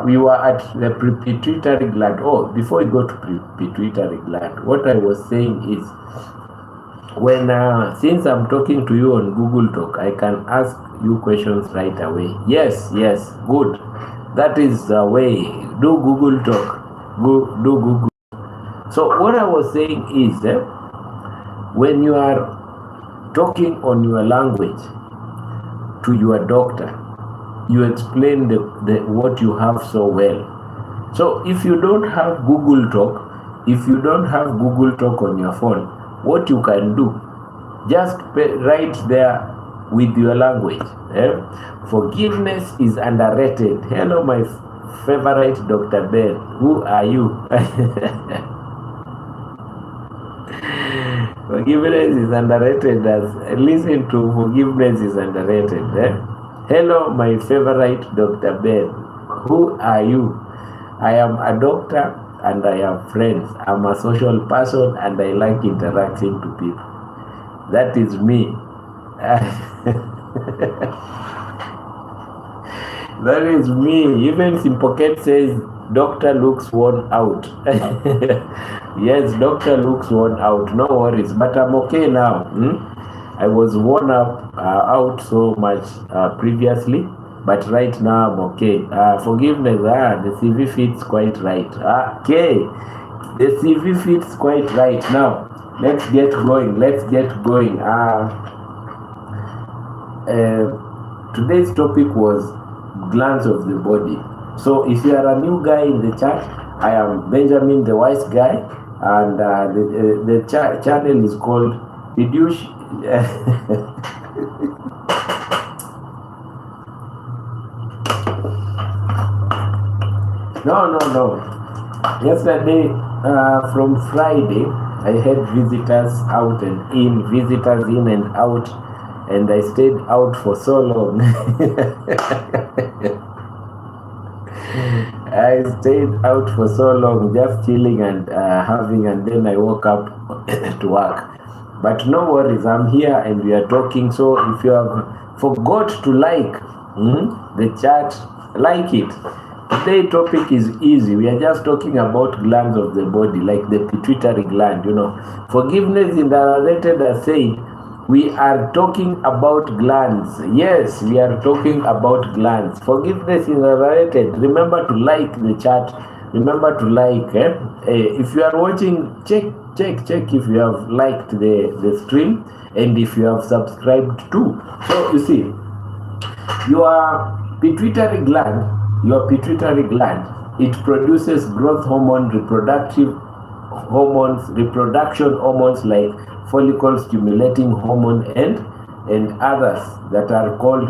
we were at the pituitary gland. Oh, before we go to pituitary gland, what I was saying is, when since I'm talking to you on Google Talk, I can ask you questions right away. Yes, good. That is the way. Do Google Talk. Do Google. So what I was saying is, when you are talking on your language to your doctor, you explain what you have so well. So if you don't have Google Talk, if you don't have Google Talk on your phone, what you can do, just write there with your language. Forgiveness is underrated. Hello, my favorite Dr. Ben. Who are you? Forgiveness is underrated. Listen to forgiveness is underrated. Hello, my favorite Dr. Ben. Who are you? I am a doctor and I have friends. I'm a social person and I like interacting to people. That is me. That is me. Even Simpoket says, doctor looks worn out. Yes, doctor looks worn out. No worries, but I'm okay now. I was worn out so much previously, but right now I'm okay. Forgiveness, the CV fits quite right. Okay, the CV fits quite right. Now, let's get going. Today's topic was glands of the body. So if you are a new guy in the chat, I am Benjamin the Wise Guy, and the channel is called Fiduci. No. Yesterday, from Friday, I had visitors out and in, visitors in and out, and I stayed out for so long. I stayed out for so long, just chilling and having, and then I woke up to work. But no worries, I'm here and we are talking. So if you have forgot to like the chat, like it. Today's topic is easy. We are just talking about glands of the body, like the pituitary gland. Forgiveness in the narrated as saying, we are talking about glands. Yes, we are talking about glands. Forgiveness is narrated. Remember to like the chat. Remember to like. If you are watching, check if you have liked the stream and if you have subscribed too. So you see, your pituitary gland, it produces growth hormone, reproduction hormones like follicle stimulating hormone and others that are called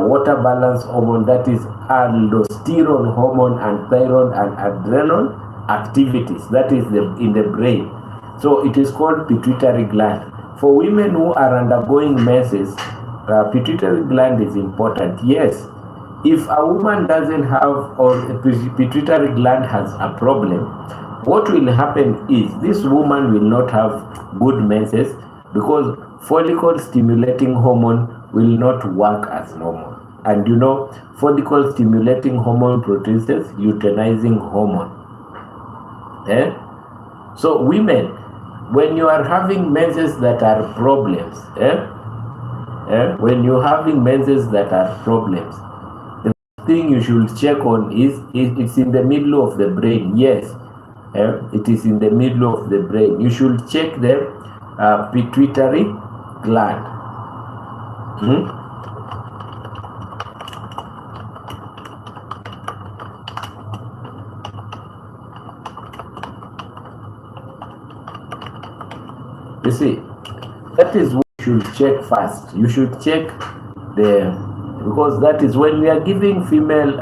water balance hormone, that is aldosterone hormone, and thyroid and adrenal activities, that is in the brain. So it is called pituitary gland. For women who are undergoing menses, pituitary gland is important. Yes, if a woman doesn't have, or a pituitary gland has a problem, what will happen is this woman will not have good menses because follicle stimulating hormone will not work as normal. And follicle stimulating hormone produces luteinizing hormone. So women, when you are having menses that are problems, when you're having menses that are problems, the thing you should check on is it's in the middle of the brain. Yes, it is in the middle of the brain. You should check the pituitary gland. You see, that is what you should check first. You should check because that is when we are giving female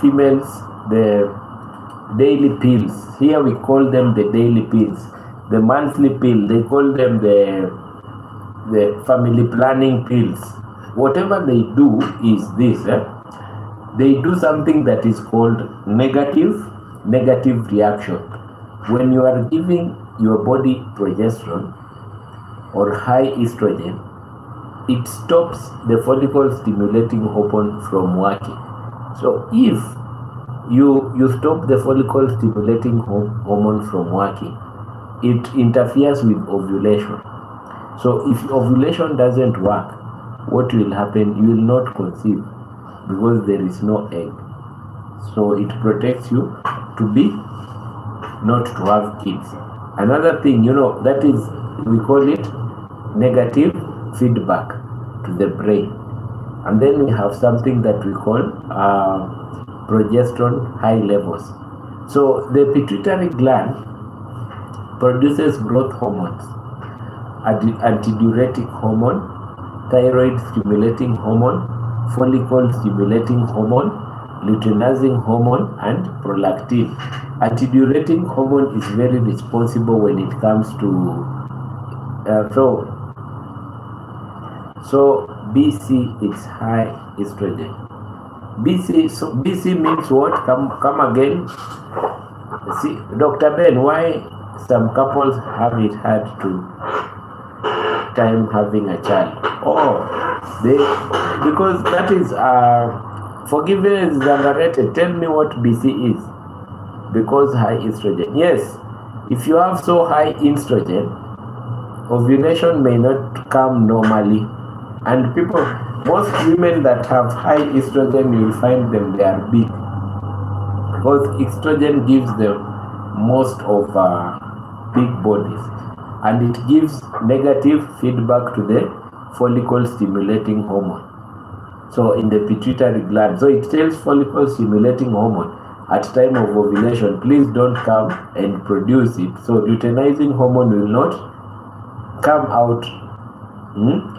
females the daily pills. Here we call them the daily pills. The monthly pill, they call them the family planning pills. Whatever they do is this. They do something that is called negative reaction. When you are giving your body progesterone or high estrogen, it stops the follicle stimulating hormone from working. So if you stop the follicle stimulating hormone from working, it interferes with ovulation. So if ovulation doesn't work, what will happen? You will not conceive because there is no egg. So it protects you to be not to have kids. Another thing, that is, we call it negative feedback to the brain. And then we have something that we call progesterone high levels. So the pituitary gland produces growth hormones, antidiuretic hormone, thyroid stimulating hormone, follicle stimulating hormone, luteinizing hormone, and prolactin. Antidiuretic hormone is very responsible when it comes to so BC is high estrogen. BC means what? Come again. See, Dr. Ben, why some couples have it hard to time having a child? Because that is forgiveness is underrated. Tell me what BC is. Because high estrogen. Yes, if you have so high estrogen, ovulation may not come normally. And most women that have high estrogen, you will find them, they are big. Because estrogen gives them most of big bodies. And it gives negative feedback to the follicle stimulating hormone. So in the pituitary gland. So it tells follicle stimulating hormone at time of ovulation, please don't come and produce it. So luteinizing hormone will not come out.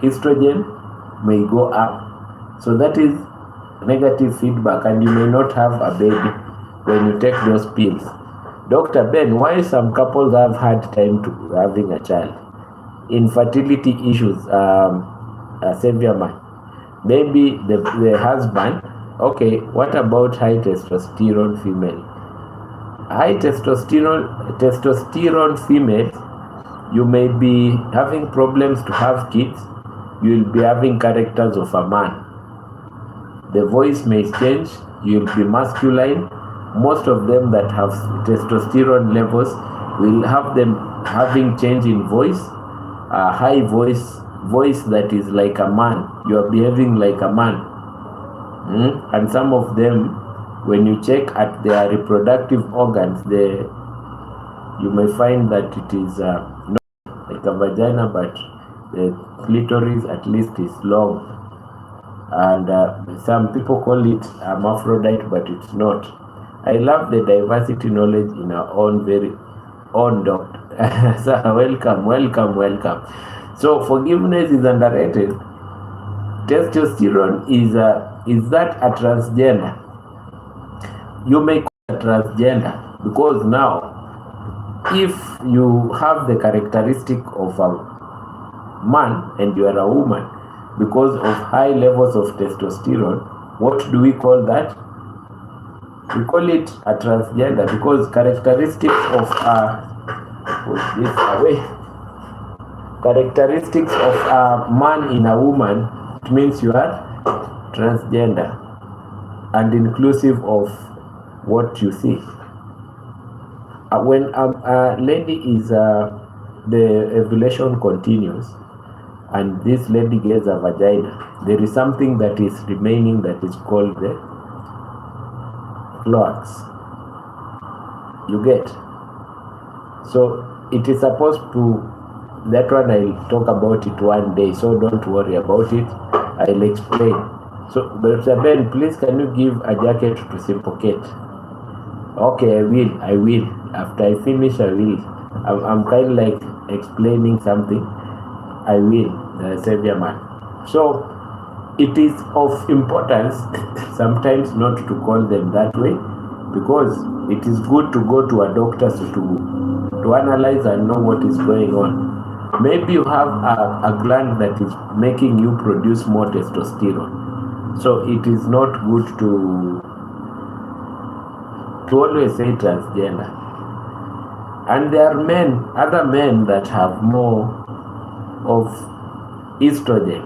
Estrogen may go up. So that is negative feedback, and you may not have a baby when you take those pills. Dr. Ben, why some couples have hard time to having a child? Infertility issues, severe man. Maybe the husband. Okay, what about high testosterone female? High testosterone females, you may be having problems to have kids. You will be having characters of a man. The voice may change. You will be masculine. Most of them that have testosterone levels will have them having change in voice, a high voice that is like a man. You are behaving like a man. And some of them, when you check at their reproductive organs, you may find that it is not like a vagina, but the clitoris at least is long. And some people call it hermaphrodite, but it's not. I love the diversity knowledge in our own very own doctor. So welcome. So forgiveness is underrated. Testosterone is that a transgender? You may call it transgender because now, if you have the characteristic of a man and you are a woman, because of high levels of testosterone, what do we call that? We call it a transgender because characteristics of a man in a woman, it means you are transgender and inclusive of what you see. When a lady is the ovulation continues and this lady gets a vagina, there is something that is remaining that is called the cloacs. You get? So it is supposed to, that one I'll talk about it one day, so don't worry about it. I'll explain. So Dr. Ben, please can you give a jacket to Simple Kate? Okay, I will. After I finish, I will. I'm kind of like explaining something. I will, Savior Man. So it is of importance sometimes not to call them that way, because it is good to go to a doctor to analyze and know what is going on. Maybe you have a gland that is making you produce more testosterone. So it is not good to always say transgender. And there are other men that have more of estrogen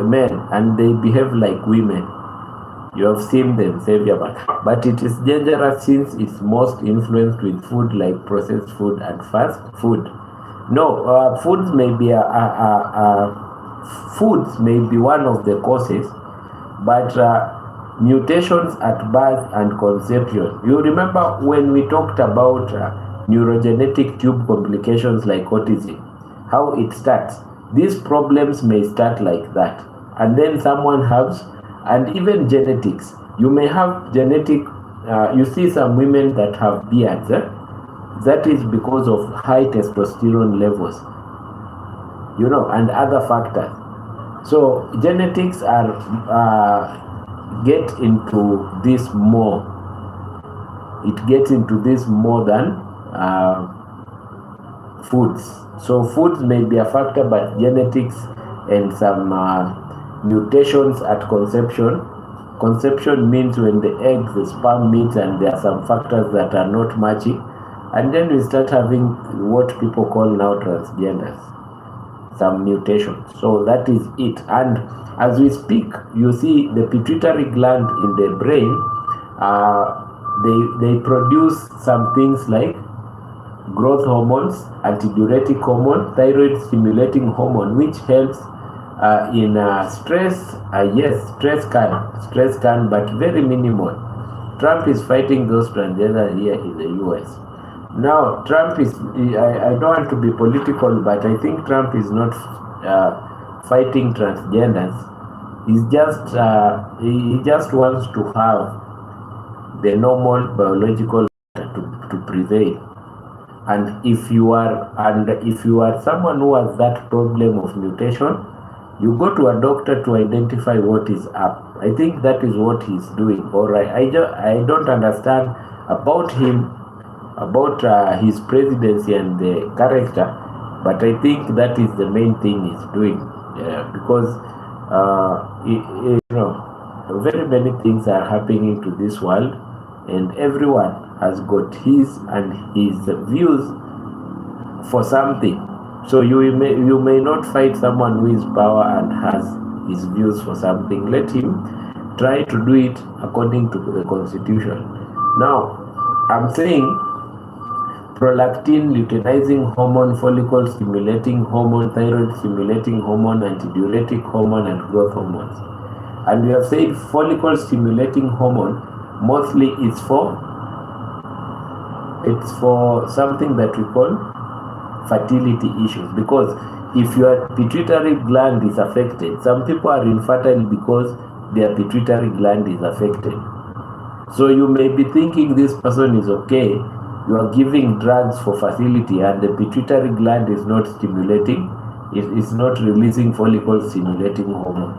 men, and they behave like women. You have seen them, Savior, but it is dangerous since it's most influenced with food like processed food and fast food. No, foods may be one of the causes, but mutations at birth and conception. You remember when we talked about neurogenetic tube complications like autism. How it starts. These problems may start like that, and then someone has, and even genetics. You may have genetic, you see some women that have beards. That is because of high testosterone levels, and other factors. So genetics are get into this more. It gets into this more than foods. So foods may be a factor, but genetics and some mutations at conception. Conception means when the egg, the sperm meets, and there are some factors that are not matching, and then we start having what people call now transgenders, some mutations. So that is it. And as we speak, you see the pituitary gland in the brain, they produce some things like growth hormones, antidiuretic hormone, thyroid stimulating hormone, which helps in stress. Yes, stress can, but very minimal. Trump is fighting those transgenders here in the US. Now, Trump is, I don't want to be political, but I think Trump is not fighting transgenders. He's just, he just wants to have the normal biological to prevail. And if you are someone who has that problem of mutation, you go to a doctor to identify what is up. I think that is what he's doing. All right. I don't understand about him, about his presidency and the character, but I think that is the main thing he's doing, because very many things are happening to this world, and everyone has got his and his views for something. So you may not fight someone who is power and has his views for something. Let him try to do it according to the constitution. Now, I'm saying prolactin, luteinizing hormone, follicle stimulating hormone, thyroid stimulating hormone, antidiuretic hormone, and growth hormones. And we have said follicle stimulating hormone mostly it's for something that we call fertility issues, because if your pituitary gland is affected, some people are infertile because their pituitary gland is affected. So you may be thinking this person is okay, you are giving drugs for fertility, and the pituitary gland is not stimulating, it is not releasing follicle stimulating hormone.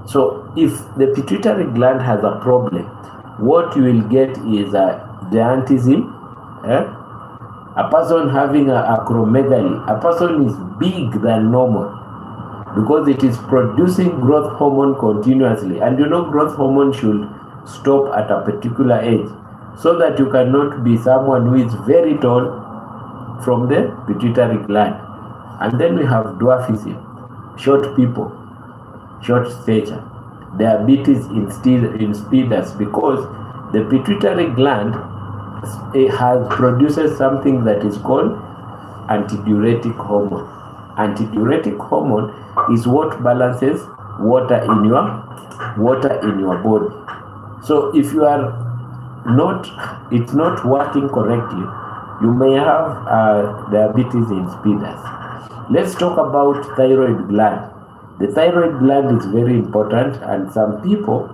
So if the pituitary gland has a problem, what you will get is giantism, a person having acromegaly. A person is big than normal because it is producing growth hormone continuously, and growth hormone should stop at a particular age, so that you cannot be someone who is very tall from the pituitary gland. And then we have dwarfism, short people, short stature, diabetes in speeders, because the pituitary gland produces something that is called antidiuretic hormone. Antidiuretic hormone is what balances water in your body. So if you are it's not working correctly, you may have diabetes in speeders. Let's talk about thyroid gland. The thyroid gland is very important, and some people,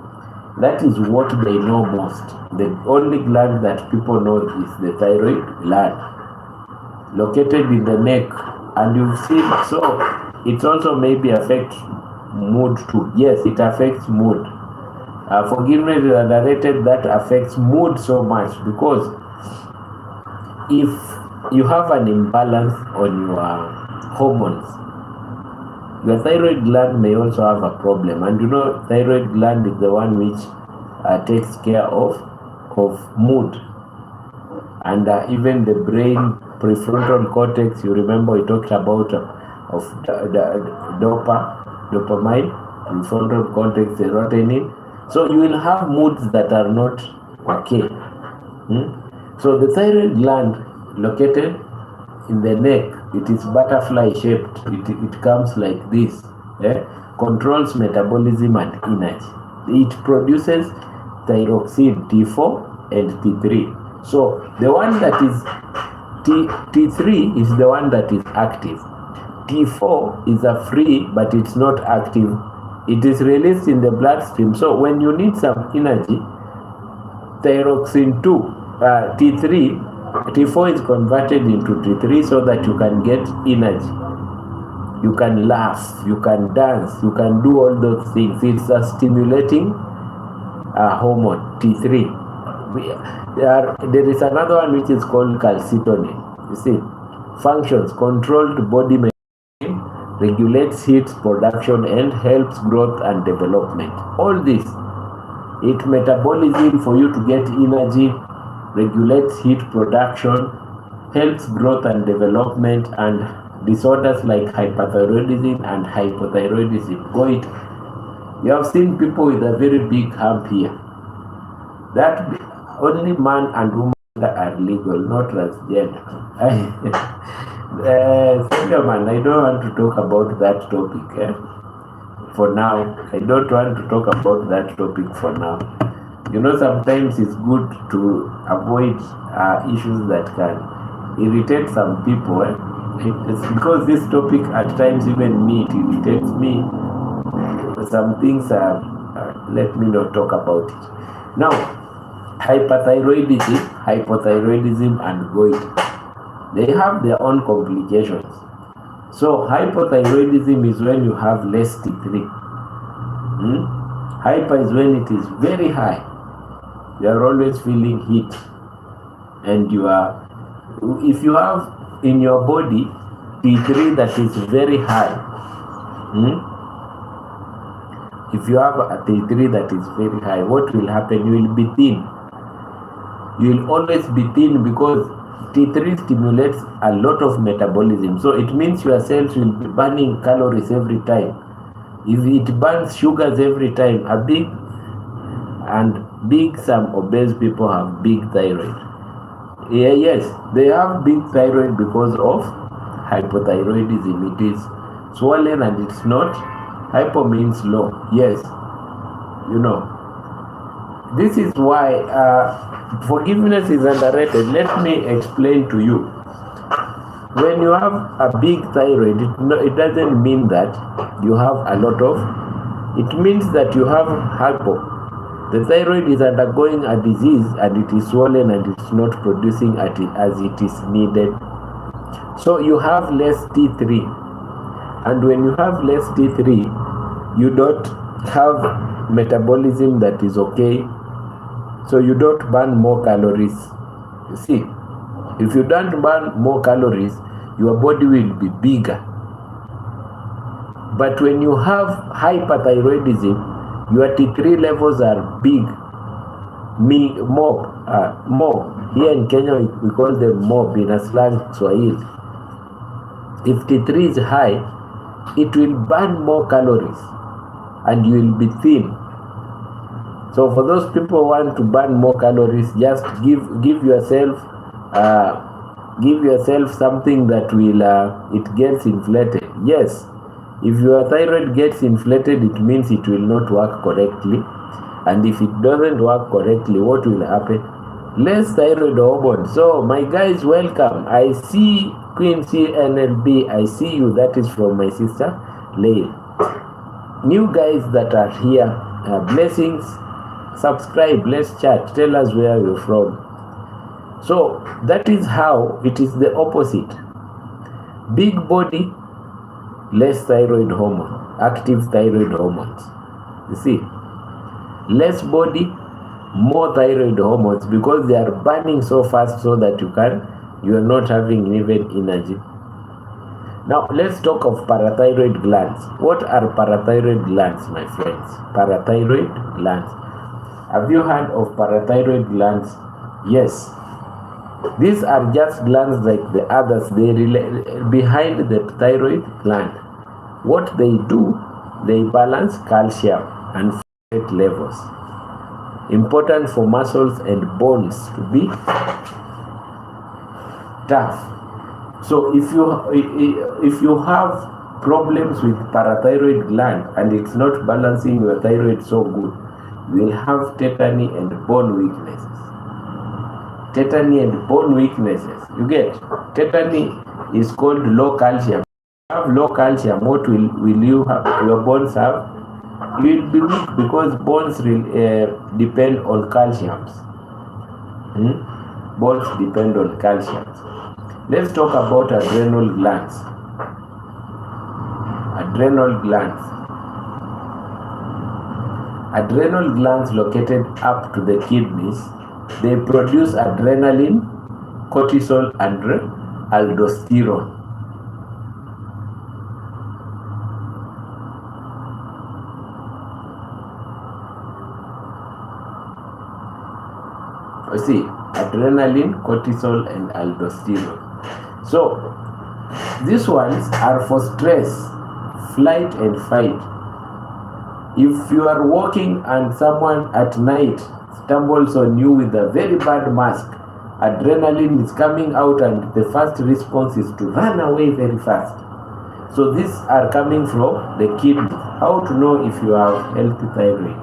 that is what they know most. The only gland that people know is the thyroid gland, located in the neck. And you've seen, so it also maybe affects mood too. Yes, it affects mood. Forgiveness is underrated. That affects mood so much, because if you have an imbalance on your hormones, your thyroid gland may also have a problem. And thyroid gland is the one which takes care of mood, and even the brain, prefrontal cortex. You remember we talked about of dopamine, prefrontal cortex, serotonin. So you will have moods that are not okay. So the thyroid gland, located in the neck, it is butterfly shaped. It comes like this. Controls metabolism and energy. It produces thyroxine T4 and T3. So the one that is T3 is the one that is active. T4 is a free, but it's not active. It is released in the bloodstream. So when you need some energy, thyroxine 2, T3, T4 is converted into T3 so that you can get energy. You can laugh, you can dance, you can do all those things. It's a stimulating hormone, T3. There is another one which is called calcitonin. You see, functions: controlled body maintain, regulates heat production, and helps growth and development. All this, it metabolism for you to get energy, regulates heat production, helps growth and development, and disorders like hyperthyroidism and hypothyroidism. Go it. You have seen people with a very big hump here. That only man and woman are legal, not transgender. Gentlemen, I don't want to talk about that topic for now. I don't want to talk about that topic for now. You know, sometimes it's good to avoid issues that can irritate some people. It's because this topic at times, even me, it irritates me. Some things are, let me not talk about it. Now, hyperthyroidism, hypothyroidism, and goit, they have their own complications. So hypothyroidism is when you have less T3. Hyper is when it is very high. You are always feeling heat, and you are, if you have in your body T3 that is very high, if you have a T3 that is very high, what will happen? You will be thin. You will always be thin because T3 stimulates a lot of metabolism. So it means your cells will be burning calories every time. If it burns sugars every time, some obese people have big thyroid. Yes, they have big thyroid because of hypothyroidism. It is swollen and it's not. Hypo means low. Yes, you know. This is why forgiveness is underrated. Let me explain to you. When you have a big thyroid, it doesn't mean that you have a lot of. It means that you have hypo. The thyroid is undergoing a disease and it is swollen and it's not producing as it is needed. So you have less T3. And when you have less T3, you don't have metabolism that is okay. So you don't burn more calories. You see, if you don't burn more calories, your body will be bigger. But when you have hyperthyroidism, your T3 levels are big, more. Here in Kenya, we call them mob in a slang Swahili. If T3 is high, it will burn more calories and you will be thin. So for those people who want to burn more calories, just give yourself something that will it gets inflated. Yes, if your thyroid gets inflated, it means it will not work correctly. And if it doesn't work correctly, what will happen? Less thyroid hormone. So my guys, welcome. I see Queen CNLB. I see you. That is from my sister Leil. New guys that are here, blessings. Subscribe. Let's chat. Tell us where you're from. So that is how it is the opposite. Big body, less thyroid hormone, active thyroid hormones. You see, less body, more thyroid hormones because they are burning so fast so that you are not having even energy. Now let's talk of parathyroid glands. What are parathyroid glands, my friends? Parathyroid glands. Have you heard of parathyroid glands? Yes. These are just glands like the others. They behind the thyroid gland. What they do, they balance calcium and phosphate levels. Important for muscles and bones to be tough. So if you have problems with parathyroid gland and it's not balancing your thyroid so good, you will have tetany and bone weaknesses. tetany and bone weaknesses. You get, tetany is called low calcium. If you have low calcium, what will you have? Your bones have? You will be weak because bones depend on calciums. Bones depend on calciums. Let's talk about adrenal glands. Adrenal glands. Adrenal glands located up to the kidneys, they produce adrenaline, cortisol, and aldosterone. You see, adrenaline, cortisol, and aldosterone. So, these ones are for stress, flight, and fight. If you are walking and someone at night stumbles on you with a very bad mask, adrenaline is coming out and the first response is to run away very fast. So these are coming from the kidney. How to know if you have healthy thyroid?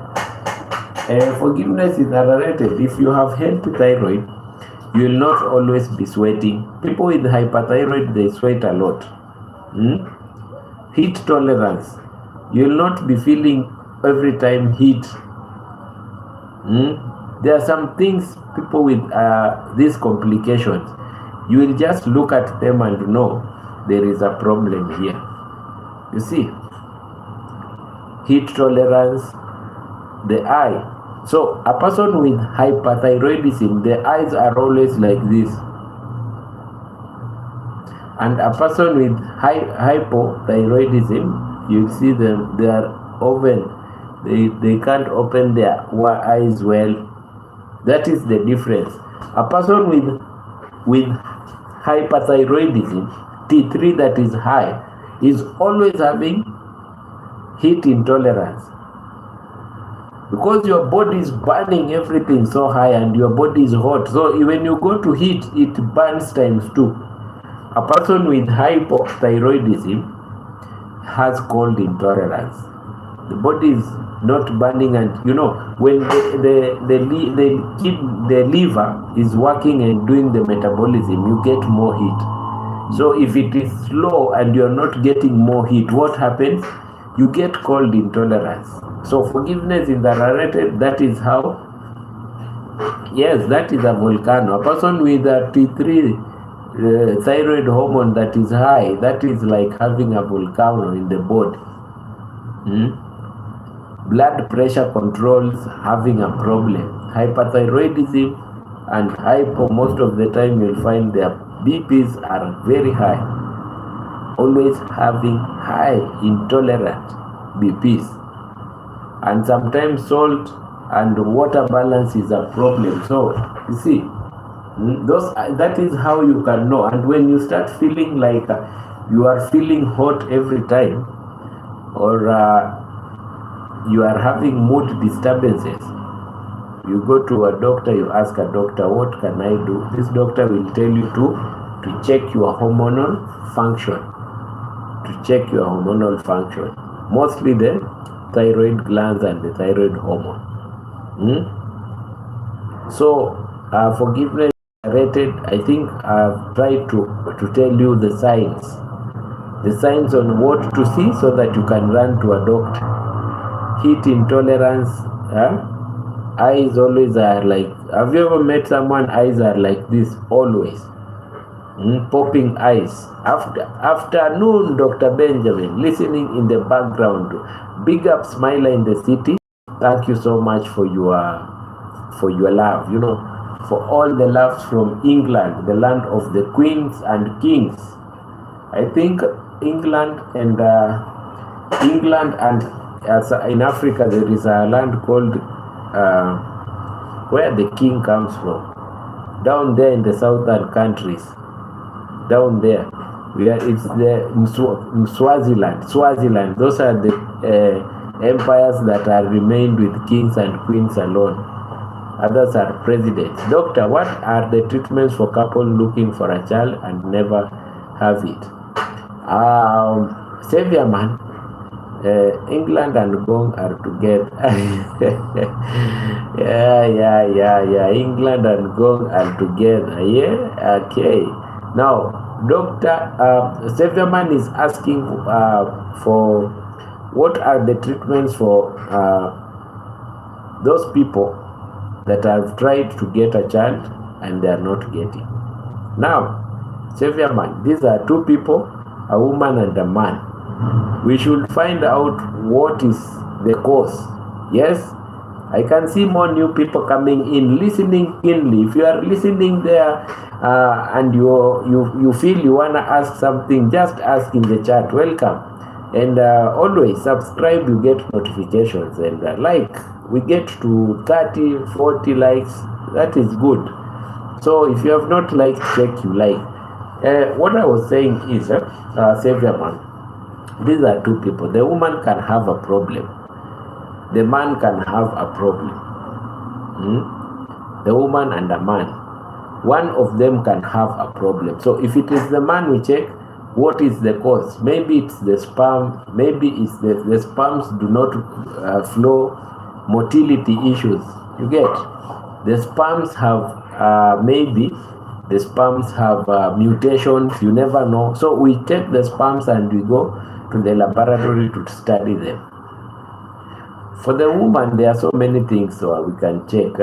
Forgiveness is underrated. If you have healthy thyroid, you will not always be sweating. People with hyperthyroid, they sweat a lot. Heat tolerance. You will not be feeling every time heat. There are some things, people with these complications, you will just look at them and know there is a problem here. You see, heat tolerance, the eye. So a person with hyperthyroidism, the eyes are always like this. And a person with hypothyroidism, you see them, they are open. They can't open their eyes well. That is the difference. A person with hyperthyroidism, T3 that is high, is always having heat intolerance. Because your body is burning everything so high and your body is hot. So when you go to heat, it burns times 2. A person with hypothyroidism has cold intolerance. The body is not burning, and when the liver is working and doing the metabolism, you get more heat. So if it is slow and you're not getting more heat, what happens? You get cold intolerance. So forgiveness is underrated. That is how, yes, that is a volcano. A person with a T3 thyroid hormone that is high, that is like having a volcano in the body. Blood pressure controls, having a problem. Hyperthyroidism and hypo, most of the time you'll find their BPs are very high. Always having high intolerant BPs. And sometimes salt and water balance is a problem. So you see, that is how you can know. And when you start feeling like you are feeling hot every time, or you are having mood disturbances, you go to a doctor, you ask a doctor, what can I do? This doctor will tell you to check your hormonal function. Mostly the thyroid glands and the thyroid hormone. So forgiveness rated, I think I've tried to tell you the signs on what to see so that you can run to a doctor. Heat intolerance, eyes always are like, have you ever met someone eyes are like this always? Popping eyes. Afternoon, Dr. Benjamin, listening in the background. Big up Smiler in the city. Thank you so much for your love, for all the loves from England, the land of the queens and kings. I think England and in Africa there is a land called where the king comes from, down there in the southern countries, down there where it's the Swaziland. Those are the empires that are remained with kings and queens alone. Others are presidents. Doctor, what are the treatments for couples looking for a child and never have it? Savior man, England and Gong are together. Yeah. England and Gong are together. Yeah, okay. Now, Doctor Severman is asking for what are the treatments for those people that have tried to get a child and they are not getting. Now, Severman, these are two people, a woman and a man. We should find out what is the cause. Yes, I can see more new people coming in, listening keenly. If you are listening there and you feel you wanna ask something, just ask in the chat. Welcome, and always subscribe. You get notifications, and like. We get to 30, 40 likes. That is good. So if you have not liked, check you like. What I was saying is, Severman, these are two people. The woman can have a problem. The man can have a problem. The woman and the man. One of them can have a problem. So if it is the man, we check what is the cause. Maybe it's the sperm. Maybe it's the sperms do not flow. Motility issues. You get? The sperms have maybe the sperms have mutations. You never know. So we take the sperms and we go to the laboratory to study them. For the woman, there are so many things so we can check.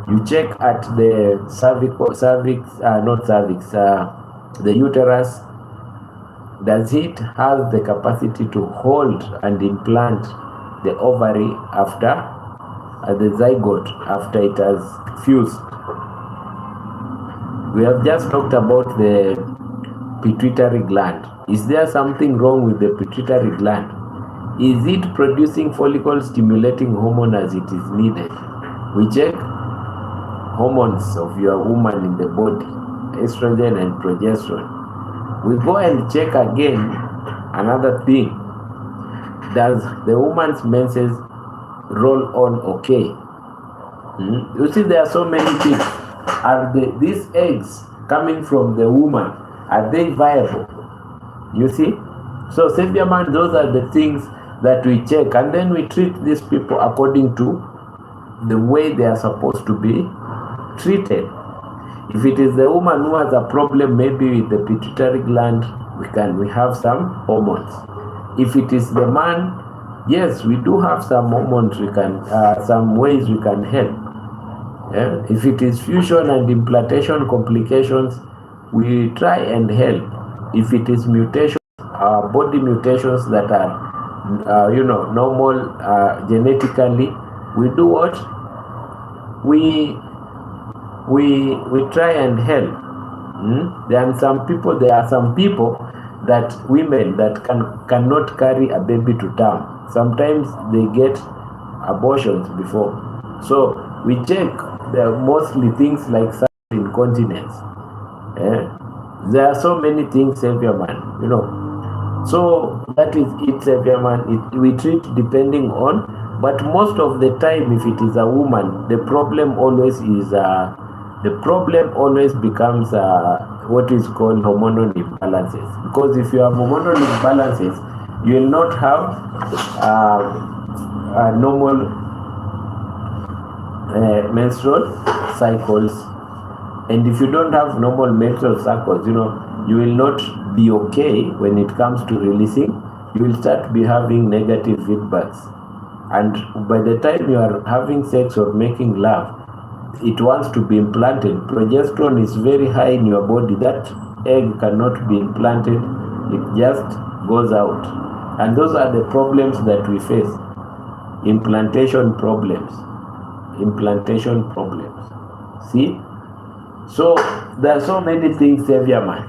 You check at the the uterus. Does it have the capacity to hold and implant the ovary after the zygote after it has fused? We have just talked about the pituitary gland. Is there something wrong with the pituitary gland? Is it producing follicle stimulating hormone as it is needed? We check hormones of your woman in the body, estrogen and progesterone. We go and check again another thing. Does the woman's menses roll on okay? You see, there are so many things. Are these eggs coming from the woman? Are they viable? You see? So, Severman, those are the things that we check, and then we treat these people according to the way they are supposed to be treated. If it is the woman who has a problem, maybe with the pituitary gland, we have some hormones. If it is the man, yes, we do have some hormones. We can some ways we can help. Yeah? If it is fusion and implantation complications, we try and help. If it is mutations, body mutations that are normal genetically, we do what? We try and help. There are some people that women that cannot carry a baby to term. Sometimes they get abortions before. So we check mostly things like incontinence. There are so many things, Severman, So that is it, Severman. We treat depending on, but most of the time, if it is a woman, the problem always becomes what is called hormonal imbalances. Because if you have hormonal imbalances, you will not have normal menstrual cycles. And if you don't have normal menstrual cycles, you will not be okay when it comes to releasing. You will start be having negative feedbacks. And by the time you are having sex or making love, it wants to be implanted. Progesterone is very high in your body. That egg cannot be implanted. It just goes out. And those are the problems that we face. Implantation problems. See? So there are so many things, Severman.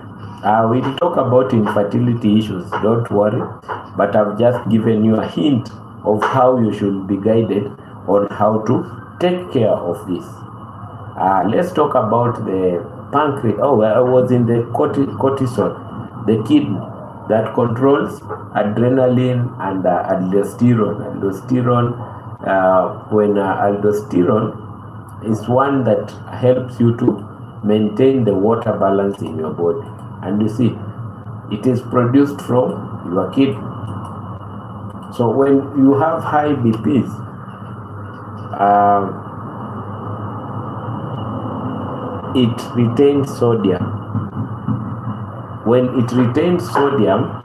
We talk about infertility issues, don't worry. But I've just given you a hint of how you should be guided on how to take care of this. Let's talk about the pancreas. I was in the cortisol, the kidney that controls adrenaline and aldosterone. Aldosterone is one that helps you to maintain the water balance in your body. And you see, it is produced from your kidney. So when you have high BPs, it retains sodium. When it retains sodium,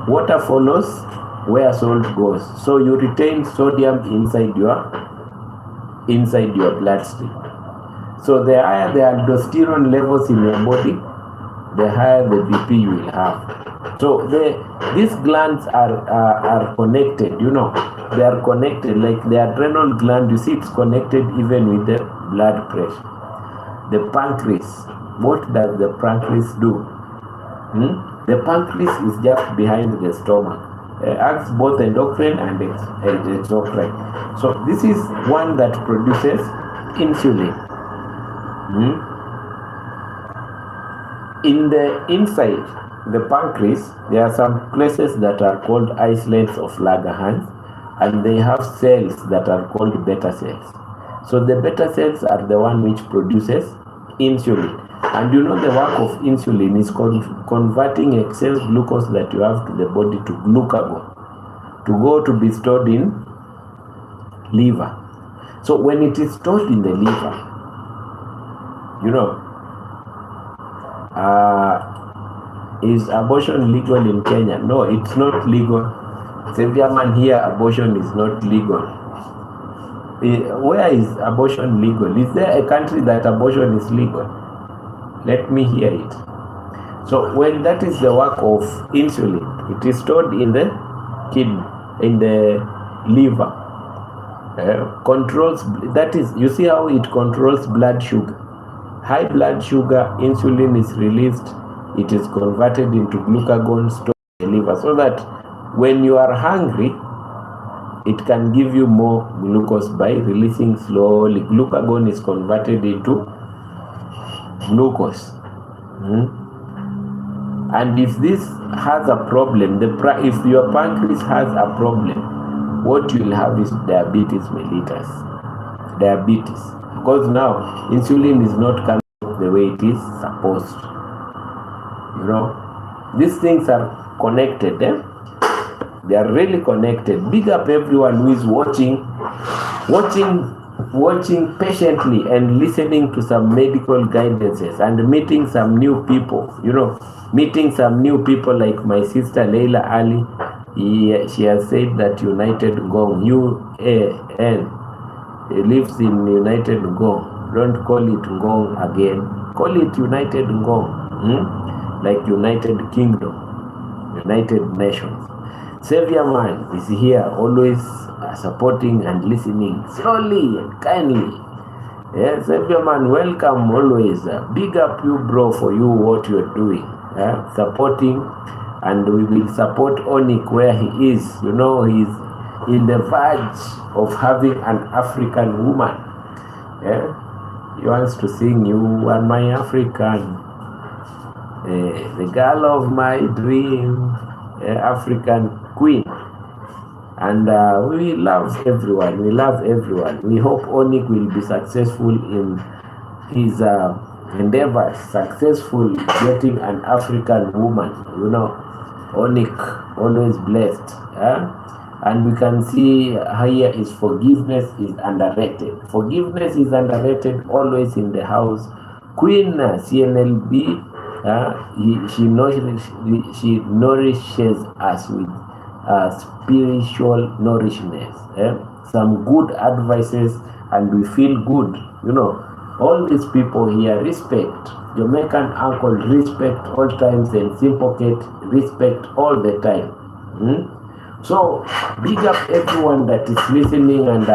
water follows where salt goes. So you retain sodium inside your bloodstream. So the higher the aldosterone levels in your body, the higher the BP you will have. So these glands are connected, you know. They are connected, like the adrenal gland, you see it's connected even with the blood pressure. The pancreas, what does the pancreas do? The pancreas is just behind the stomach. Acts both endocrine and exocrine. So this is one that produces insulin. In the inside, the pancreas, there are some places that are called isolates of Langerhans, and they have cells that are called beta cells. So the beta cells are the one which produces insulin. And you know the work of insulin is converting excess glucose that you have to the body to glucagon, to go to be stored in liver. So when it is stored in the liver, you know, is abortion legal in Kenya? No, it's not legal. Severe man, here abortion is not legal. Where is abortion legal? Is there a country that abortion is legal? Let me hear it. So when that is the work of insulin, it is stored in the kidney, in the liver. Controls, that is, you see how it controls blood sugar. High blood sugar, insulin is released, it is converted into glucagon stored in the liver, so that when you are hungry, it can give you more glucose by releasing slowly. Glucagon is converted into glucose. And if this has a problem, if your pancreas has a problem, what you will have is diabetes mellitus. Diabetes. Because now insulin is not coming the way it is supposed. You know, these things are connected. They are really connected. Big up everyone who is watching patiently and listening to some medical guidances and meeting some new people, you know, meeting some new people like my sister Leila Ali. She has said that United Ngong, UAN, lives in United Ngong. Don't call it Ngong again. Call it United Ngong, like United Kingdom, United Nations. Savior Man is here, always supporting and listening slowly and kindly. Yes, Savior Man, welcome always. Big up you, bro, for you what you're doing. Supporting, and we will support Onik where he is. You know, he's in the verge of having an African woman. He wants to sing, "You are my African, the girl of my dream, African queen." And we love everyone. We love everyone. We hope Onik will be successful in his endeavors, successful getting an African woman. You know, Onik always blessed. And we can see here is forgiveness is underrated. Forgiveness is underrated always in the house. Queen CNLB, she nourishes us with spiritual nourishment, some good advices, and we feel good. You know, all these people here respect. Jamaican uncle respect all times, and Simple Kate respect all the time. So big up everyone that is listening, and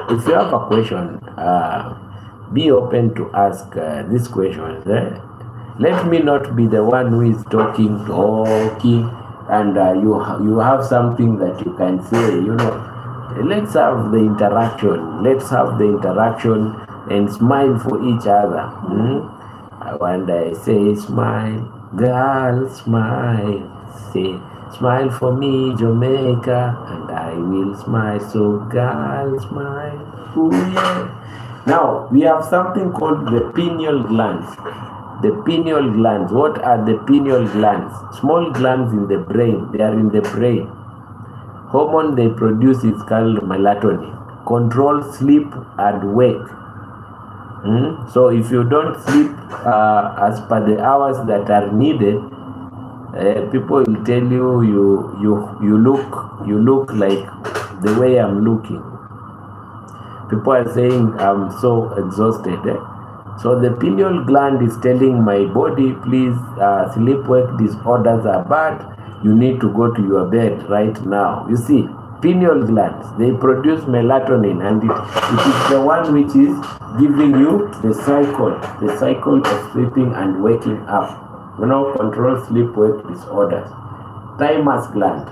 if you have a question, be open to ask these questions. Let me not be the one who is talking, and you have something that you can say. You know, let's have the interaction. Let's have the interaction and smile for each other. When I say smile, girl, smile. Say smile for me, Jamaica, and I will smile. So girl, smile. Ooh, yeah. Now we have something called the pineal glands. The pineal glands. What are the pineal glands? Small glands in the brain. They are in the brain. hormone they produce is called melatonin. Control sleep and wake. So if you don't sleep as per the hours that are needed, people will tell you look like the way I'm looking. People are saying I'm so exhausted. So the pineal gland is telling my body, please, sleep-wake disorders are bad. You need to go to your bed right now. You see, pineal glands, they produce melatonin, and it is the one which is giving you the cycle of sleeping and waking up. Control sleep-wake disorders. Thymus gland.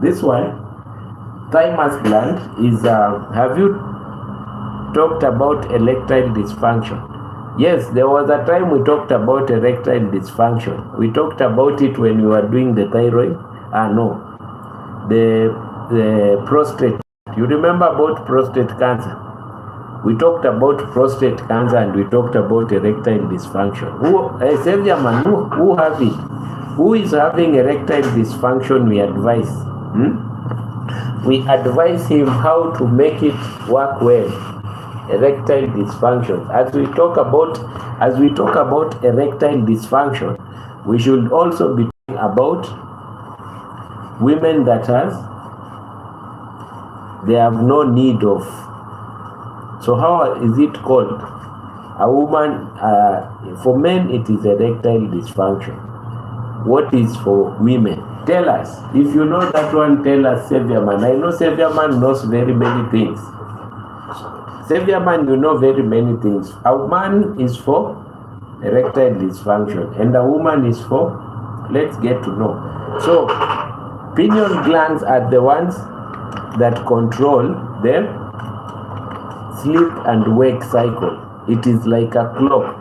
This one, thymus gland is, have you talked about erectile dysfunction? Yes, there was a time we talked about erectile dysfunction. We talked about it when we were doing the thyroid. The prostate. You remember about prostate cancer? We talked about prostate cancer and we talked about erectile dysfunction. Who is having erectile dysfunction? We advise. We advise him how to make it work well. Erectile dysfunction. As we talk about erectile dysfunction, we should also be talking about women that they have no need of. So how is it called? A woman, for men it is erectile dysfunction. What is for women? Tell us. If you know that one, tell us, Savior Man. I know Savior Man knows very many things. Savior Man, you know very many things. A man is for erectile dysfunction and a woman is for, let's get to know. So, pineal glands are the ones that control the sleep and wake cycle. It is like a clock.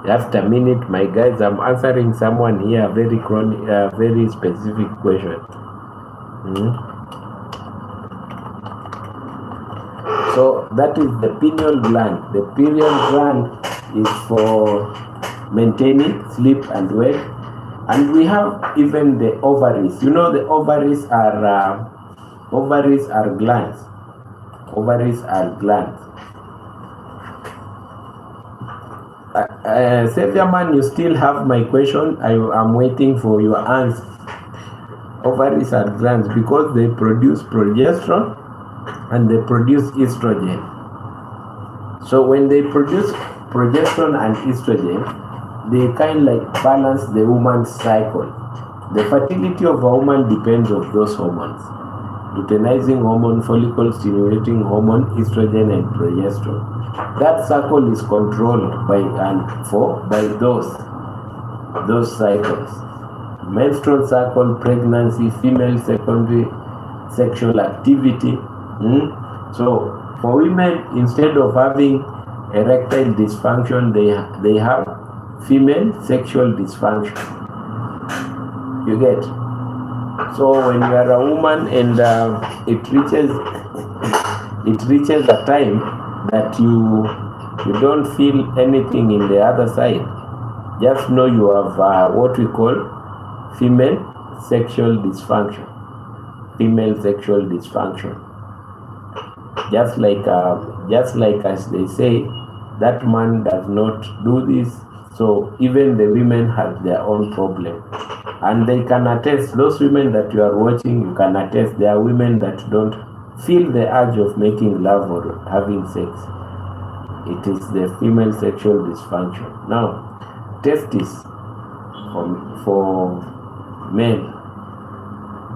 Just a minute, my guys. I'm answering someone here a very specific question. So that is the pineal gland. The pineal gland is for maintaining sleep and wake, and we have even the ovaries. You know, the ovaries are glands. Ovaries are glands. Savior Man, you still have my question. I'm waiting for your answer. Ovaries are glands because they produce progesterone and they produce estrogen. So when they produce progesterone and estrogen, they kind of like balance the woman's cycle. The fertility of a woman depends on those hormones: luteinizing hormone, follicle stimulating hormone, estrogen, and progesterone. That cycle is controlled by those cycles. Menstrual cycle, pregnancy, female secondary sexual activity. So for women, instead of having erectile dysfunction, they have female sexual dysfunction. You get? So when you are a woman and it reaches a time that you don't feel anything in the other side, just know you have what we call female sexual dysfunction. Female sexual dysfunction. Just like as they say, that man does not do this. So even the women have their own problem, and they can attest. Those women that you are watching, you can attest. There are women that don't feel the urge of making love or having sex. It is the female sexual dysfunction. Now, testis for men.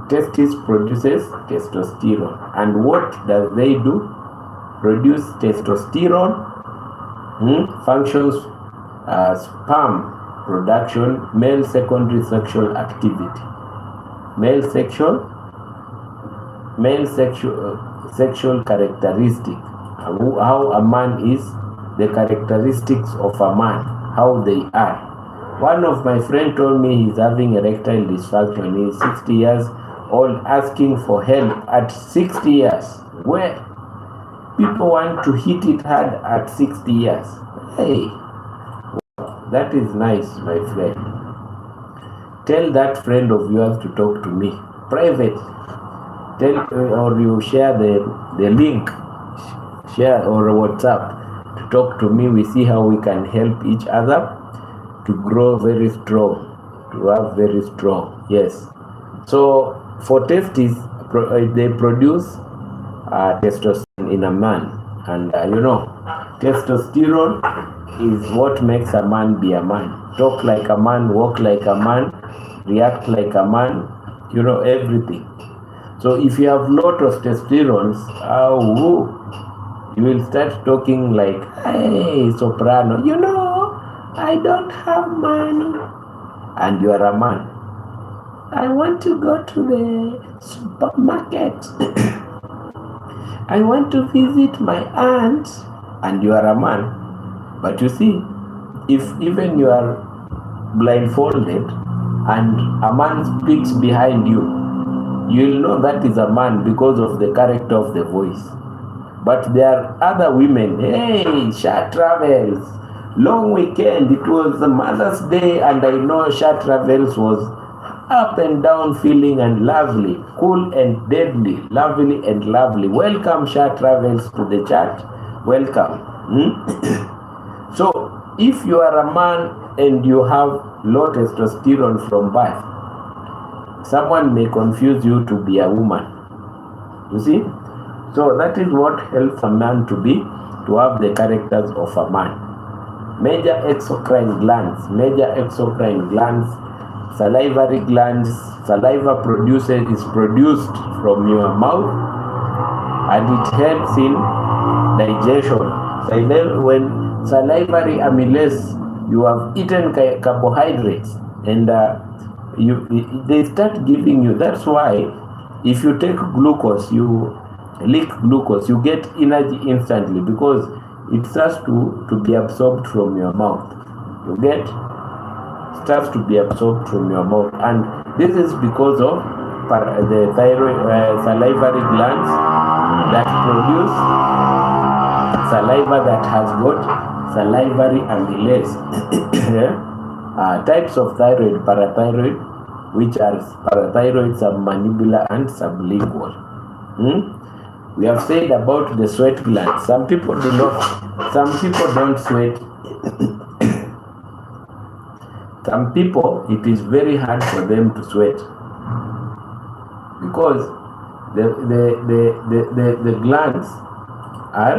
Testis produces testosterone, and what does they do? Produce testosterone. Functions as sperm production, male secondary sexual activity, male sexual characteristic. How a man is, the characteristics of a man, how they are. One of my friends told me he's having erectile dysfunction. He's 60 years old, asking for help at 60 years. Where people want to hit it hard at 60 years. Hey, that is nice, my friend. Tell that friend of yours to talk to me. Private. Tell or you share the link, share or WhatsApp to talk to me. We see how we can help each other to grow very strong, to have very strong. Yes. So for testes, they produce testosterone in a man, and testosterone is what makes a man be a man. Talk like a man, walk like a man, react like a man. Everything. So if you have lot of testosterone, you will start talking like, hey, soprano, I don't have money, and you are a man. I want to go to the supermarket. I want to visit my aunt, and you are a man. But you see, if even you are blindfolded and a man speaks behind you, you'll know that is a man because of the character of the voice. But there are other women, hey, Sha Travels, long weekend, it was the Mother's Day, and I know Sha Travels was up and down feeling and lovely, cool and deadly, lovely and lovely. Welcome, Sha Travels, to the chat. Welcome. So, if you are a man and you have low testosterone from birth, someone may confuse you to be a woman. You see? So that is what helps a man to have the characters of a man. Major exocrine glands, salivary glands, saliva is produced from your mouth, and it helps in digestion. So when salivary amylase, you have eaten carbohydrates, and they start giving you. That's why if you take glucose, you lick glucose, you get energy instantly because it starts to be absorbed from your mouth. Starts to be absorbed from your mouth, and this is because of the thyroid salivary glands that produce saliva that has got salivary amylase. Types of thyroid: parathyroid, which are parathyroid submandibular and sublingual. We have said about the sweat gland. Some people don't sweat. Some people, it is very hard for them to sweat because the glands are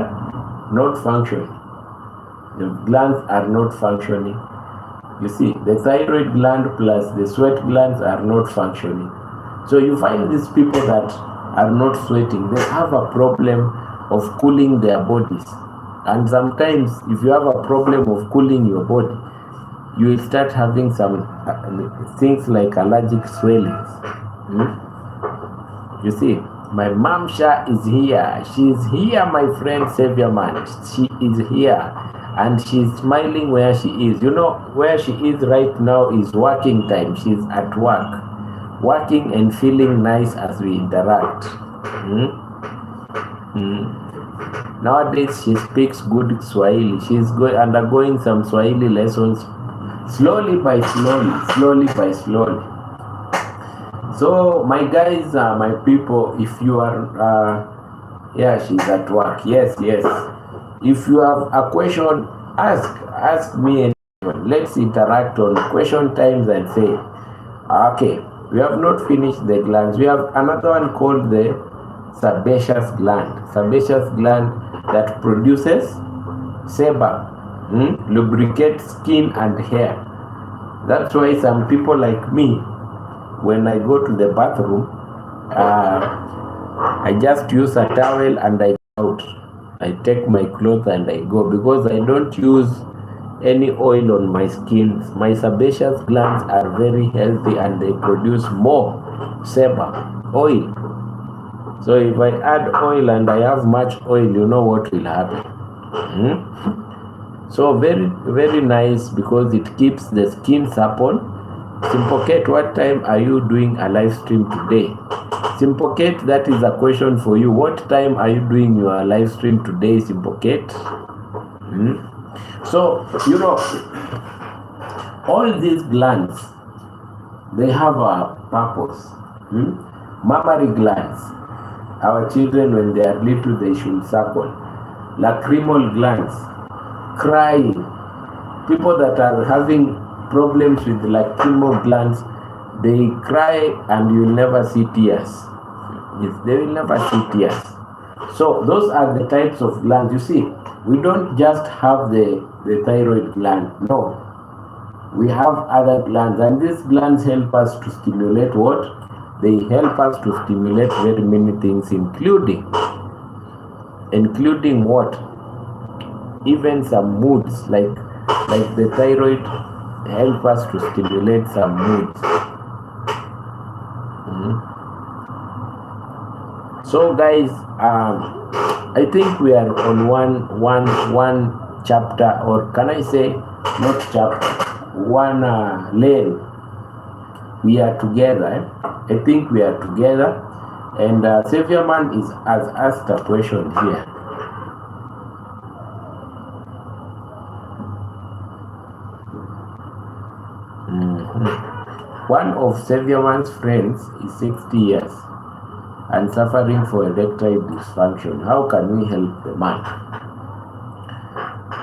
not functioning. The glands are not functioning. You see, the thyroid gland plus the sweat glands are not functioning. So you find these people that are not sweating, they have a problem of cooling their bodies. And sometimes if you have a problem of cooling your body, you will start having some things like allergic swellings. You see, my mom Sha is here. She is here, my friend Savior Man. She is here. And she's smiling where she is. Where she is right now is working time. She's at work, working and feeling nice as we interact. Nowadays, she speaks good Swahili. She's undergoing some Swahili lessons slowly by slowly. So, my guys, my people, if you are, she's at work. Yes. If you have a question, ask me. Let's interact on question times and say, okay, we have not finished the glands. We have another one called the sebaceous gland. Sebaceous gland that produces sebum, lubricates skin and hair. That's why some people like me, when I go to the bathroom, I just use a towel and I go out. I take my clothes and I go because I don't use any oil on my skin. My sebaceous glands are very healthy and they produce more sebum, oil. So if I add oil and I have much oil, you know what will happen. So very, very nice because it keeps the skin supple. Simpocate, what time are you doing a live stream today? Simpocate, that is a question for you. What time are you doing your live stream today, Simpocate? So, all these glands, they have a purpose. Mammary glands, our children when they are little, they should suckle. Lacrimal glands, crying. People that are having problems with lacrimal glands, they cry and you'll never see tears. They will never see tears. So those are the types of glands. You see, we don't just have the thyroid gland. No, we have other glands, and these glands help us to stimulate what? They help us to stimulate very many things, including what? Even some moods, like the thyroid help us to stimulate some moods. So guys, I think we are on one chapter, or can I say not chapter, one lane. We are together. I think we are together. And Savior Man has asked a question here. One of Savior Man's friends is 60 years and suffering for erectile dysfunction. How can we help the man?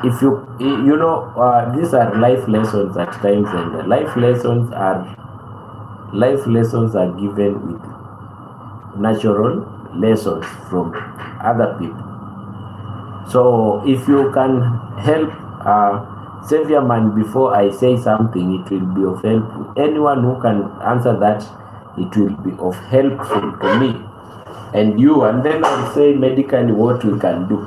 If these are life lessons at times, and life lessons are given with natural lessons from other people. So if you can help Savior Man before I say something, it will be of help. Anyone who can answer that, it will be of helpful to me and you, and then I'll say medically what we can do.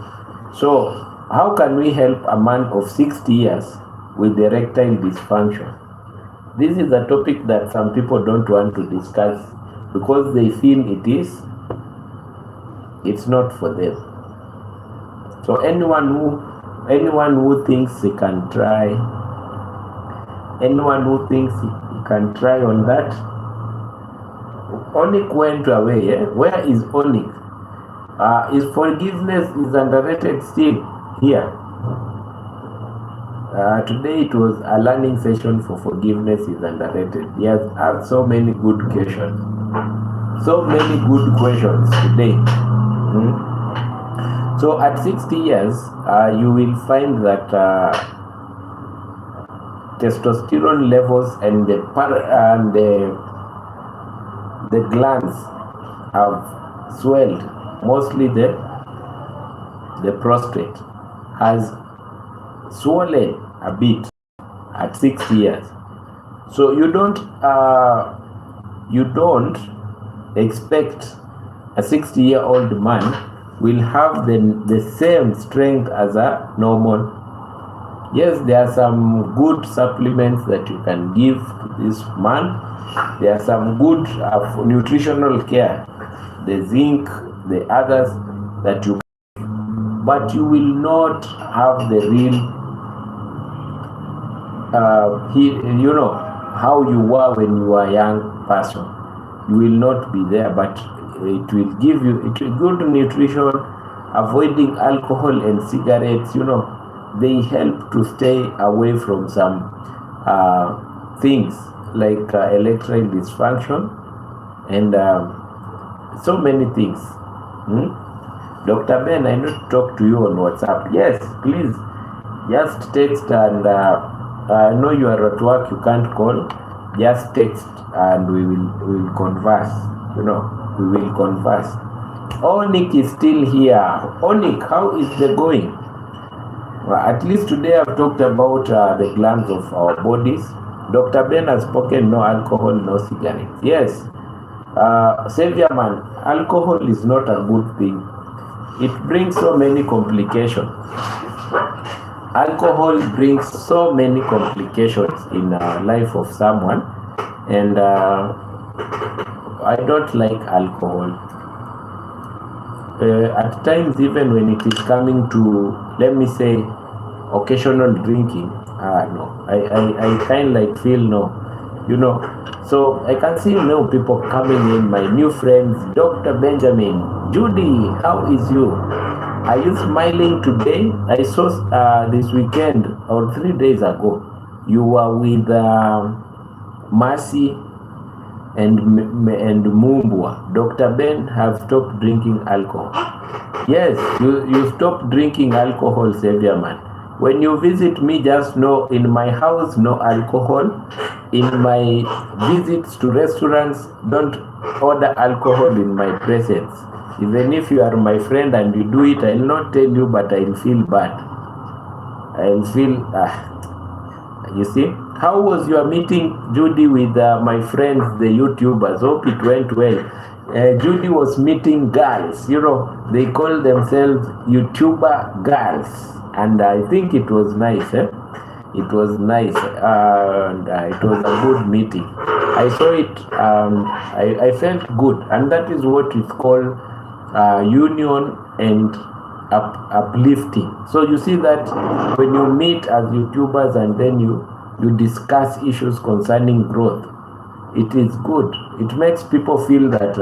So how can we help a man of 60 years with erectile dysfunction? This is a topic that some people don't want to discuss because they feel it's not for them. So anyone who thinks he can try, on that. Onik went away. Where is Onik? Is forgiveness is underrated still here? Today it was a learning session for forgiveness is underrated. He has asked so many good questions. Today. So at 60 years, you will find that testosterone levels and the glands have swelled. Mostly the prostate has swollen a bit at 60 years. So you don't expect a 60-year-old man will have the same strength as a normal. Yes, there are some good supplements that you can give to this man. There are some good nutritional care, the zinc, the others that you can, but you will not have the real how you were when you were a young person. You will not be there, but it will give you good nutrition. Avoiding alcohol and cigarettes, they help to stay away from some things like erectile dysfunction and so many things. Dr. Ben, I need to talk to you on WhatsApp. Yes, please just text, and I know you are at work, you can't call. Just text and we will converse. We will converse. Onik is still here. Onik, how is the going? Well, at least today I've talked about the glands of our bodies. Dr. Ben has spoken, no alcohol, no cigarettes. Yes, Savior Man, alcohol is not a good thing. It brings so many complications. Alcohol brings so many complications in the life of someone, and I don't like alcohol. At times, even when it is coming to, let me say, occasional drinking, no, I kind of like feel no, so I can see people coming in, my new friends, Dr. Benjamin, Judy, how is you? Are you smiling today? I saw this weekend or 3 days ago, you were with Mercy and Mumbwa. Dr. Ben have stopped drinking alcohol. Yes, you stop drinking alcohol, Savior man. When you visit me, just know in my house, no alcohol. In my visits to restaurants, don't order alcohol in my presence. Even if you are my friend and you do it, I'll not tell you, but I'll feel bad. I'll feel, you see? How was your meeting, Judy, with my friends, the YouTubers? Hope it went well. Judy was meeting girls, you know, they call themselves YouTuber girls, and I think it was nice. It was nice, and it was a good meeting. I saw it, I felt good, and that is what is called union and uplifting. So you see that when you meet as YouTubers and then you discuss issues concerning growth, it is good. It makes people feel that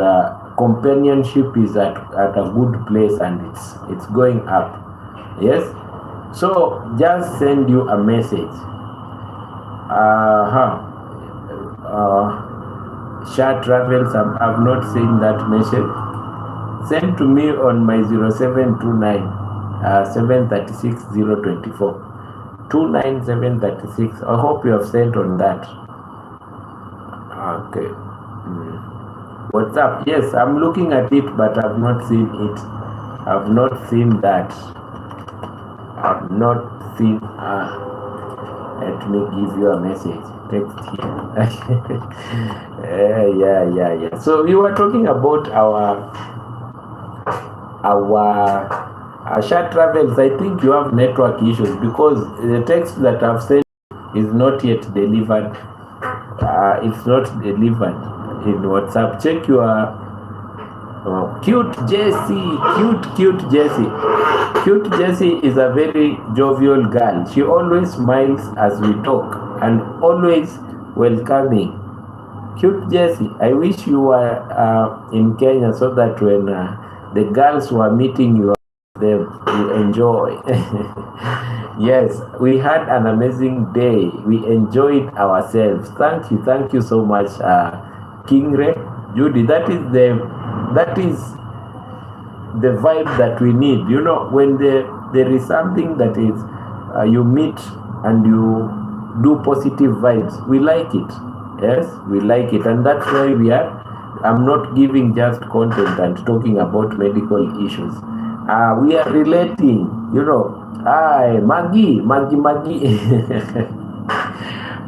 companionship is at a good place and it's going up. Yes. So just send you a message. Share travels. I've not seen that message. Send to me on my 0729 736 024 29736. I hope you have sent on that. Okay. What's up? Yes, I'm looking at it, but I've not seen it. I've not seen that. I've not seen. Let me give you a message. Text here. Yeah. So we were talking about our share travels. I think you have network issues because the text that I've sent is not yet delivered. It's not delivered in WhatsApp. Check your cute Jessie. Cute Jessie. Cute Jessie is a very jovial girl. She always smiles as we talk and always welcoming. Cute Jessie, I wish you were in Kenya so that when the girls were meeting you, you enjoy. Yes, we had an amazing day. We enjoyed ourselves. Thank you so much, Kingre, Judy. That is the vibe that we need. You know, when there is something that is you meet and you do positive vibes, we like it. Yes, we like it, and that's why we are. I'm not giving just content and talking about medical issues. We are relating, you know. Hi, Maggie.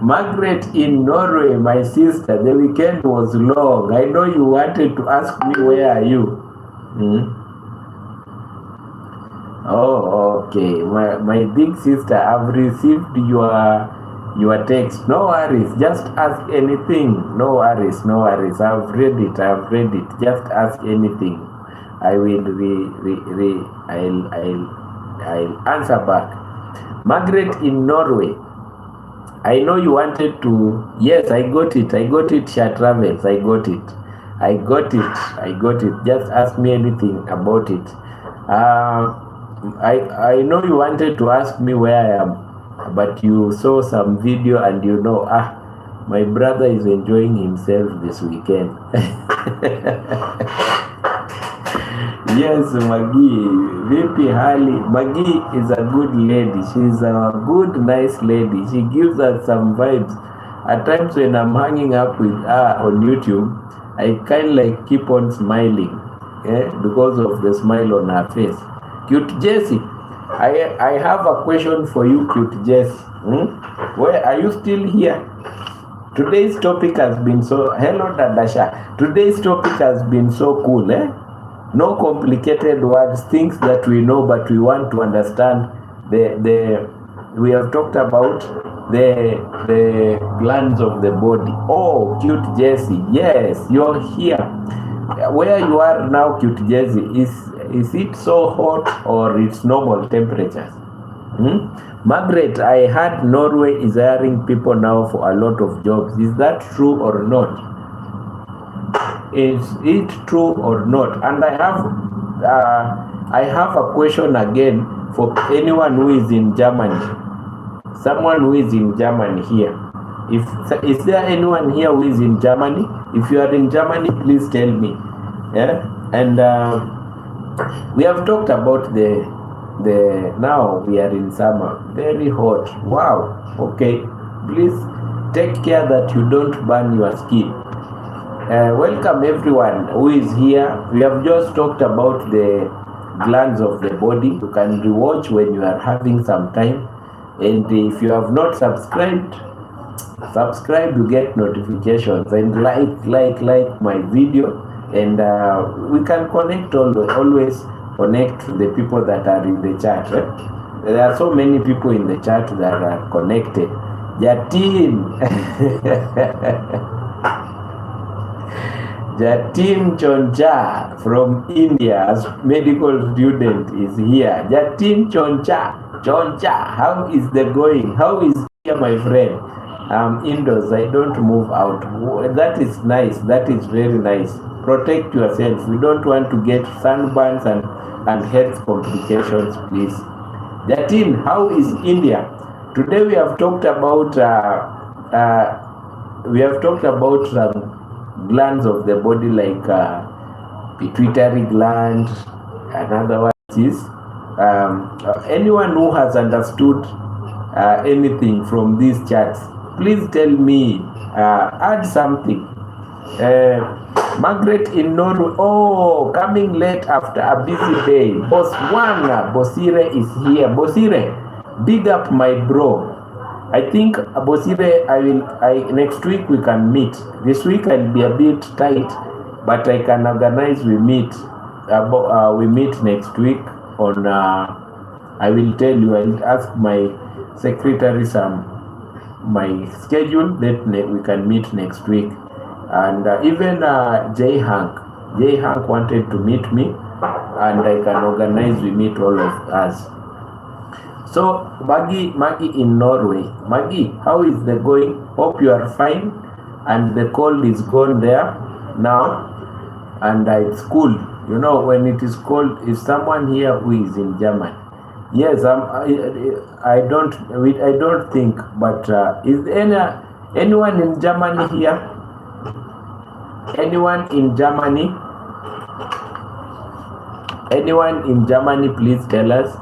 Margaret in Norway, my sister. The weekend was long. I know you wanted to ask me where are you. Oh, okay. My big sister, I've received your text. No worries. Just ask anything. No worries. I've read it. Just ask anything. I will I'll answer back. Margaret in Norway. I know you wanted to. Yes, I got it. Share travels. I got it. Just ask me anything about it. I know you wanted to ask me where I am, but you saw some video and you know, my brother is enjoying himself this weekend. Yes, Maggie. Vipi hali? Maggie is a good lady. She's a good, nice lady. She gives us some vibes. At times when I'm hanging up with her on YouTube, I kind of like keep on smiling, because of the smile on her face. Cute Jessie, I have a question for you, cute Jessie. Where are you still here? Today's topic has been so. Hello, Dadasha. Today's topic has been so cool, No complicated words, things that we know, but we want to understand. We have talked about the glands of the body. Oh, cute Jessie, yes, you're here. Where you are now, cute Jessie, is it so hot or it's normal temperatures? Margaret, I heard Norway is hiring people now for a lot of jobs. Is that true or not? Is it true or not? And I have I have a question again for anyone who is in Germany. Someone who is in Germany here. Is there anyone here who is in Germany? If you are in Germany, please tell me. Yeah, and we have talked about the now we are in summer, very hot. Wow. Okay, please take care that you don't burn your skin. Welcome everyone who is here. We have just talked about the glands of the body. You can rewatch when you are having some time. And if you have not subscribed, subscribe to get notifications, and like my video, and we can connect always connect to the people that are in the chat. Right? There are so many people in the chat that are connected. Jatin Jatin Choncha from India as medical student is here. Jatin Choncha, how is the going? How is here, my friend? I'm indoors, I don't move out. That is nice, that is very nice. Protect yourself. We don't want to get sunburns and health complications, please. Jatin, how is India? Today we have talked about glands of the body, like pituitary gland. Another one is anyone who has understood anything from these charts, please tell me, add something. Margaret in Norway, oh, coming late after a busy day. Botswana, Bosire is here. Bosire, big up my bro. I think Bosire, next week we can meet. This week I'll be a bit tight, but I can organize. We meet next week on. I will tell you. I'll ask my secretary my schedule that we can meet next week, and even Jay Hank wanted to meet me, and I can organize. We meet all of us. So Maggie in Norway. Maggie, how is the going? Hope you are fine and the cold is gone there now, and it's cool. You know, when it is cold, is someone here who is in Germany? Yes, I don't think, but is anyone in Germany here? Anyone in Germany? Anyone in Germany, please tell us.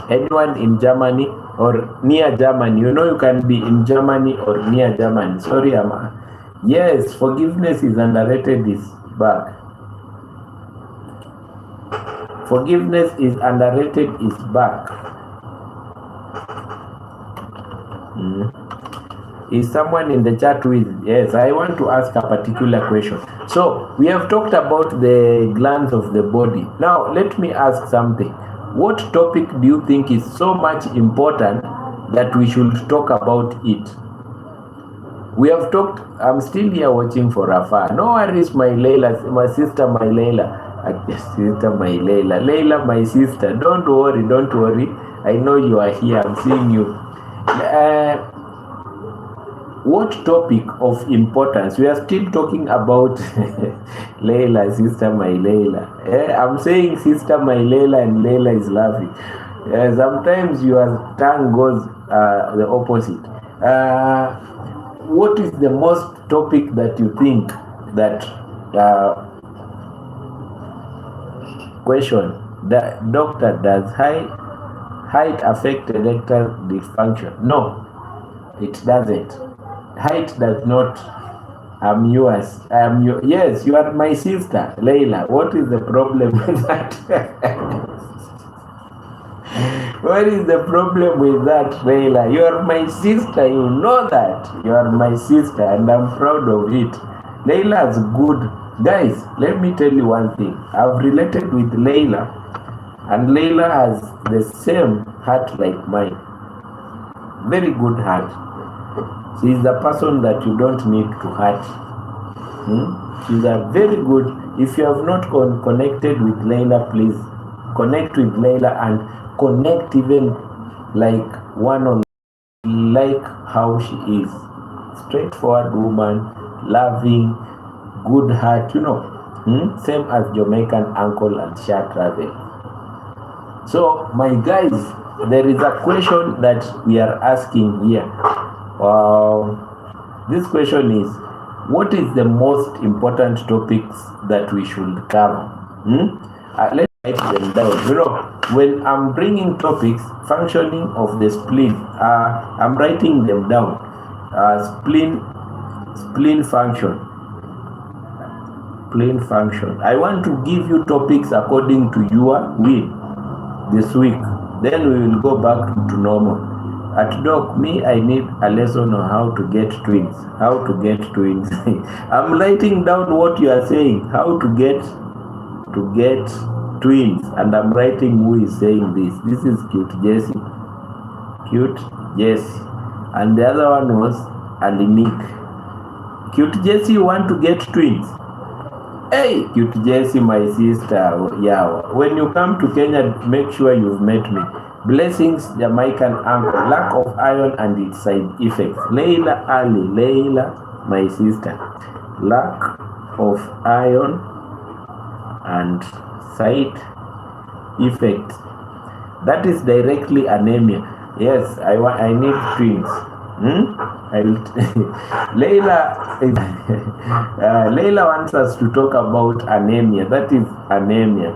Anyone in Germany or near Germany? You know, you can be in Germany or near Germany. Sorry, yes, forgiveness is underrated, is back. Forgiveness is underrated, is back. Is someone in the chat with? Yes, I want to ask a particular question. So we have talked about the glands of the body. Now let me ask something. What topic do you think is so much important that we should talk about it? We have talked. I'm still here watching for Rafa. No worries, my Leila, my sister, my Leila. Sister, my Leila. Leila, my sister. Don't worry. I know you are here. I'm seeing you. What topic of importance? We are still talking about Leila, sister, my Leila. I'm saying sister, my Leila, and Leila is laughing. Sometimes your tongue goes the opposite. What is the most topic that you think that question? The doctor, does height affect erectile dysfunction? No, it doesn't. Height does not. I'm yours. Yes, you are my sister, Leila. What is the problem with that? What is the problem with that, Leila? You are my sister. You know that. You are my sister, and I'm proud of it. Leila is good. Guys, let me tell you one thing. I've related with Leila, and Leila has the same heart like mine. Very good heart. She is the person that you don't need to hurt. She's a very good. If you have not connected with Layla, please connect with Layla and connect even like one on like how she is. Straightforward woman, loving, good heart, same as Jamaican uncle and share travel. So my guys, there is a question that we are asking here. This question is, what is the most important topics that we should cover? Let's write them down. When I'm bringing topics, functioning of the spleen, I'm writing them down. Spleen function. Spleen function. I want to give you topics according to your will this week. Then we will go back to normal. At Doc, I need a lesson on how to get twins. How to get twins. I'm writing down what you are saying. How to get twins. And I'm writing who is saying this. This is Cute Jessie. Cute Jessie. And the other one was Alinique. Cute Jessie, you want to get twins? Hey, Cute Jessie, my sister. Yeah. When you come to Kenya, make sure you've met me. Blessings, Jamaican uncle. Lack of iron and its side effects. Layla Ali. Layla, my sister. Lack of iron and side effects. That is directly anemia. Yes, I need twins. Layla Layla wants us to talk about anemia. That is anemia.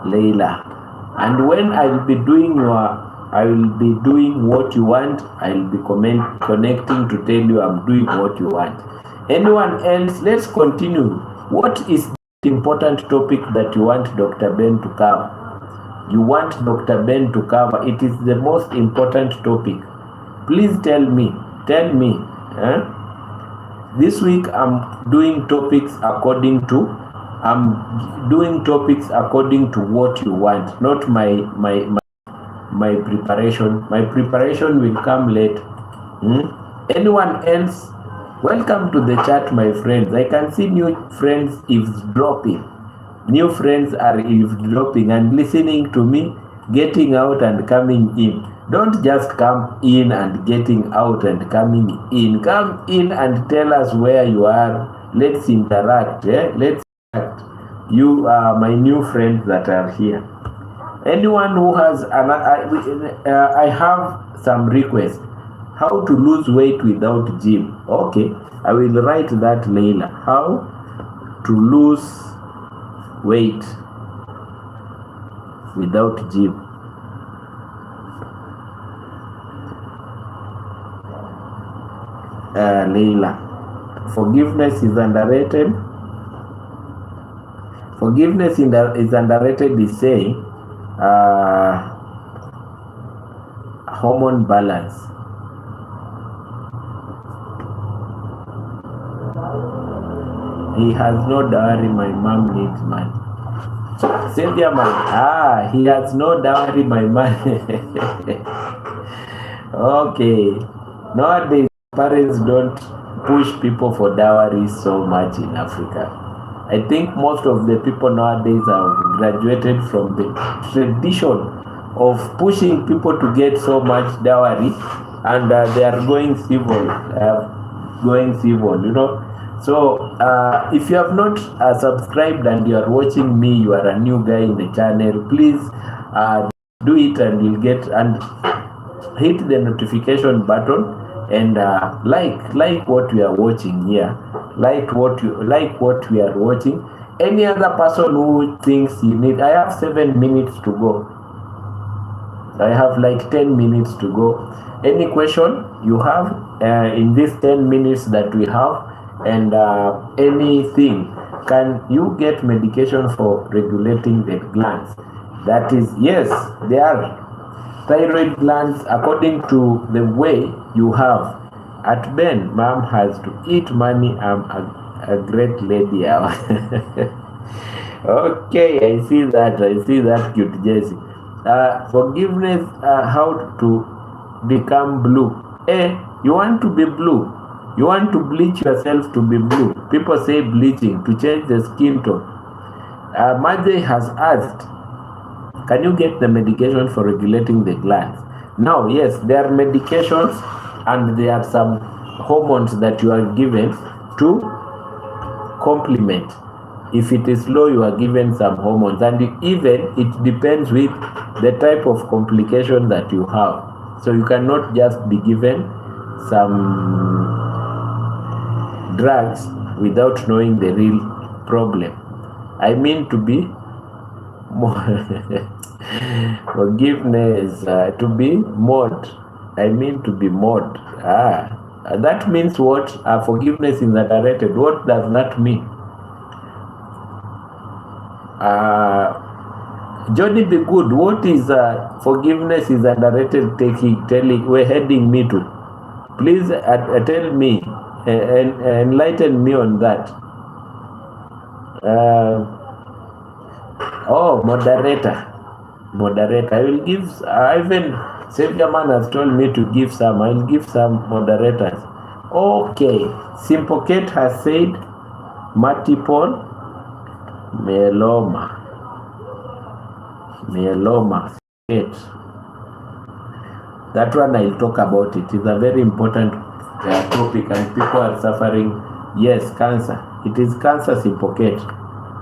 Layla. And when I will be doing what you want, I will be connecting to tell you I'm doing what you want. Anyone else? Let's continue. What is the important topic that you want Dr. Ben to cover? You want Dr. Ben to cover. It is the most important topic. Please tell me. This week I'm doing topics according to what you want, not my preparation. My preparation will come late. Anyone else? Welcome to the chat, my friends. I can see new friends eavesdropping. New friends are eavesdropping and listening to me, getting out and coming in. Don't just come in and getting out and coming in. Come in and tell us where you are. Let's interact. Let's interact. You are my new friends that are here. Anyone who has I have some requests. How to lose weight without gym. Okay, I will write that later. How to lose weight without gym. Leila. Forgiveness is underrated. Forgiveness is underrated is saying hormone balance. He has no dowry, my mom needs money. Cynthia man, he has no dowry, my man. Okay. Nowadays, parents don't push people for dowries so much in Africa. I think most of the people nowadays have graduated from the tradition of pushing people to get so much dowry, and they are going civil, you know. So if you have not subscribed and you are watching me, you are a new guy in the channel, please do it, and you'll get and hit the notification button and like what we are watching here, like what we are watching. Any other person who thinks you need, I have 7 minutes to go. I have like 10 minutes to go. Any question you have in these 10 minutes that we have, and anything, can you get medication for regulating the glands? That is, yes, they are thyroid glands according to the way you have. At Ben, mom has to eat money. I'm a great lady. Okay, I see that, cute Jessie. Forgiveness, how to become blue. You want to be blue? You want to bleach yourself to be blue. People say bleaching to change the skin tone. Marjorie has asked, can you get the medication for regulating the glands? Now, yes, there are medications and there are some hormones that you are given to complement. If it is low, you are given some hormones, and even it depends with the type of complication that you have. So you cannot just be given some drugs without knowing the real problem. I mean to be forgiveness, to be mod. I mean to be mod. That means what? Forgiveness is underrated. What does that mean? Johnny Be Good, what is forgiveness is underrated? Telling, we're heading me to. Please tell me and enlighten me on that. Moderator. I will give. Even Savior Man has told me to give some. I will give some moderators. Okay. Simple Kate has said multiple myeloma. Kate. That one I'll talk about it. It's a very important topic, and people are suffering. Yes, cancer. It is cancer, Simple Kate.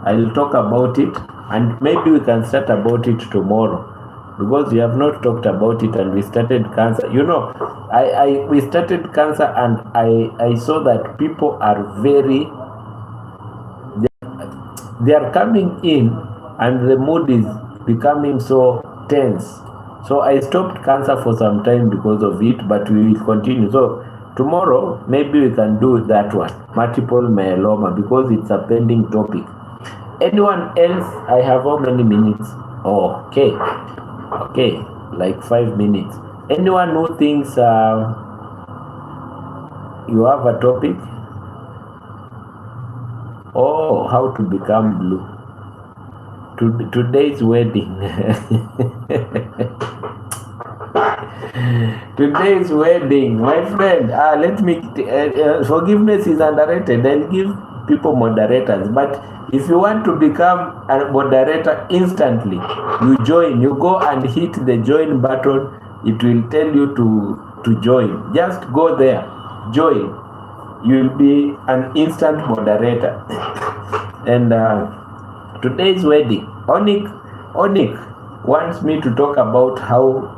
I'll talk about it, and maybe we can start about it tomorrow, because we have not talked about it, and we started cancer. You know, we started cancer, and I saw that people are they are coming in, and the mood is becoming so tense. So I stopped cancer for some time because of it, but we will continue. So tomorrow maybe we can do that one, multiple myeloma, because it's a pending topic. Anyone else? I have how many minutes? Okay, like 5 minutes. Anyone who thinks you have a topic? How to become blue. Today's wedding. Today's wedding, my friend. Let me. Forgiveness is underrated. I'll give people moderators, but if you want to become a moderator instantly, you join. You go and hit the join button. It will tell you to join. Just go there, join. You will be an instant moderator. And today's wedding, Onik wants me to talk about how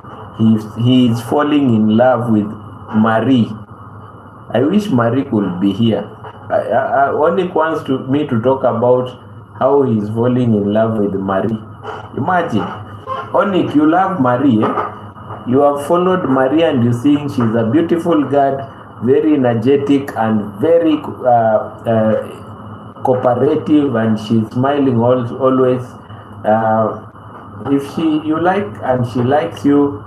he is falling in love with Marie. I wish Marie could be here. Onik wants me to talk about how he is falling in love with Marie. Imagine, Onik, you love Marie. You have followed Marie, and you see she's a beautiful girl, very energetic and very cooperative, and she's smiling always. If you like and she likes you,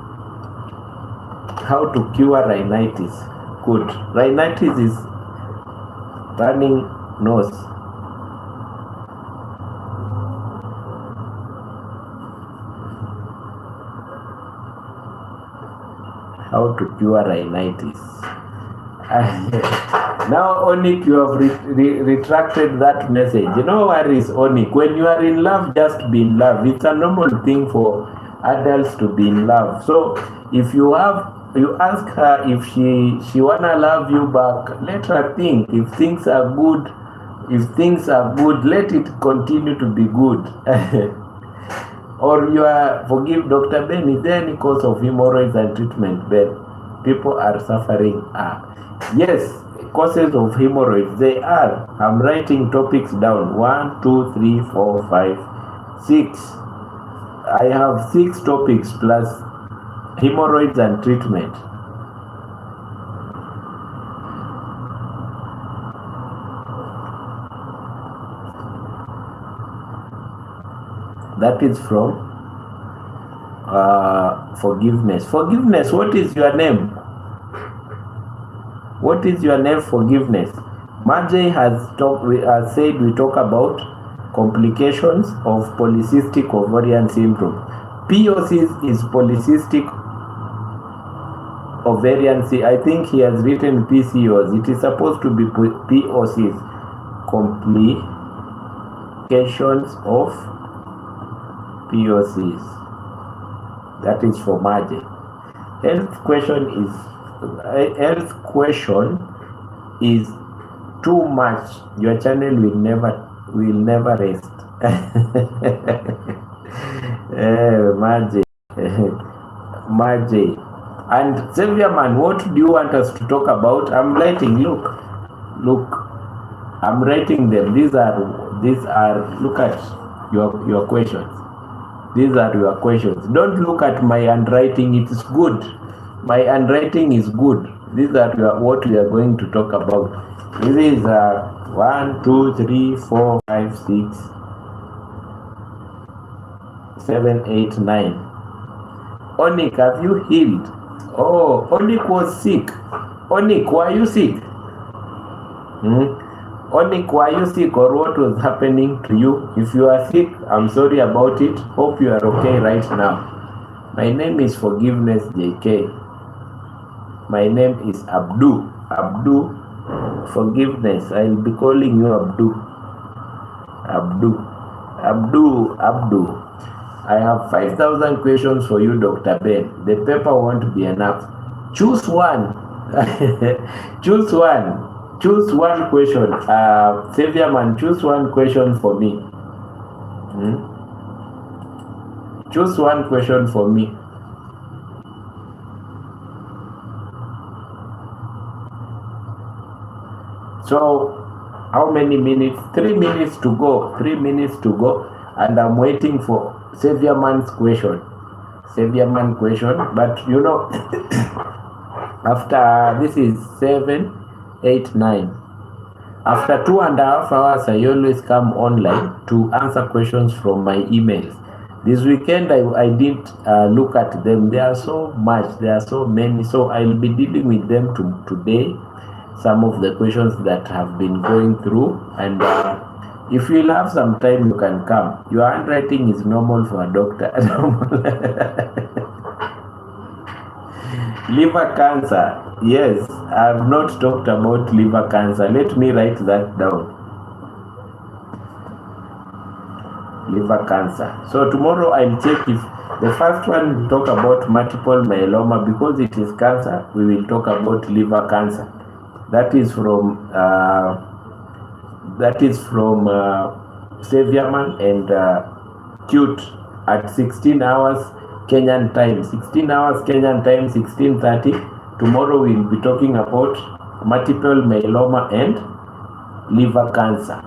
how to cure rhinitis? Good. Rhinitis is running nose. How to cure rhinitis? Now, Onik, you have retracted that message. You know what is Onik? When you are in love, just be in love. It's a normal thing for adults to be in love. So if you ask her if she wanna love you back, let her think. If things are good, let it continue to be good. Or you are, forgive Dr. Ben, is there any cause of hemorrhoids and treatment? Ben, people are suffering. Yes, causes of hemorrhoids, they are. I'm writing topics down. 1, 2, 3, 4, 5, 6. I have 6 topics plus hemorrhoids and treatment. That is from forgiveness. Forgiveness, what is your name? What is your name? Forgiveness. Marjay has said we talk about complications of polycystic ovarian syndrome. POC is polycystic ovarian cyst. I think he has written PCOS. It is supposed to be POCs, complications of POCs. That is for Margie. Health question is too much. Your channel will never rest. Margie. And Xavier man, what do you want us to talk about? I'm writing. Look, I'm writing them. These are look at your questions. These are your questions. Don't look at my handwriting. It is good. My handwriting is good. These are what we are going to talk about. This is 1, 2, 3, 4, 5, 6, 7, 8, 9. Onik, have you healed? Oh, Onik was sick. Onik, why are you sick? Onik, why are you sick, or what was happening to you? If you are sick, I'm sorry about it. Hope you are okay right now. My name is Forgiveness JK. My name is Abdu. Forgiveness. I'll be calling you Abdu. I have 5,000 questions for you, Dr. Ben. The paper won't be enough. Choose one. Choose one question. Xavier man, choose one question for me. Choose one question for me. So, how many minutes? 3 minutes to go. 3 minutes to go. And I'm waiting for Xavier man's question. But you know, after this is 7, 8, 9. After 2.5 hours, I always come online to answer questions from my emails. This weekend, I didn't look at them. There are so much. There are so many. So I'll be dealing with them today. Some of the questions that have been going through, and if you'll have some time, you can come. Your handwriting is normal for a doctor. Liver cancer. Yes, I have not talked about liver cancer. Let me write that down. Liver cancer. So tomorrow I'll check if the first one will talk about multiple myeloma, because it is cancer. We will talk about liver cancer. That is from Xavierman and Cute at 16 hours Kenyan time. 16 hours Kenyan time, 16:30. Tomorrow we'll be talking about multiple myeloma and liver cancer.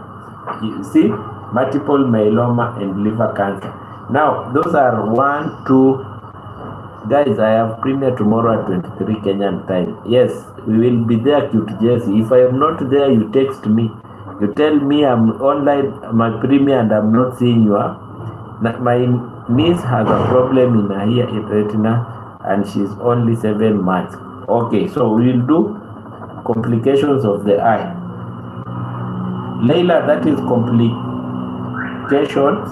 You see, multiple myeloma and liver cancer. Now, those are 1, 2. Guys, I have premiere tomorrow at 23 Kenyan time. Yes, we will be there, Cute Jesse. If I am not there, you text me. You tell me I'm online, my premiere, and I'm not seeing you. My niece has a problem in her ear retina, and she's only 7 months. Okay, so we will do complications of the eye. Layla, that is complications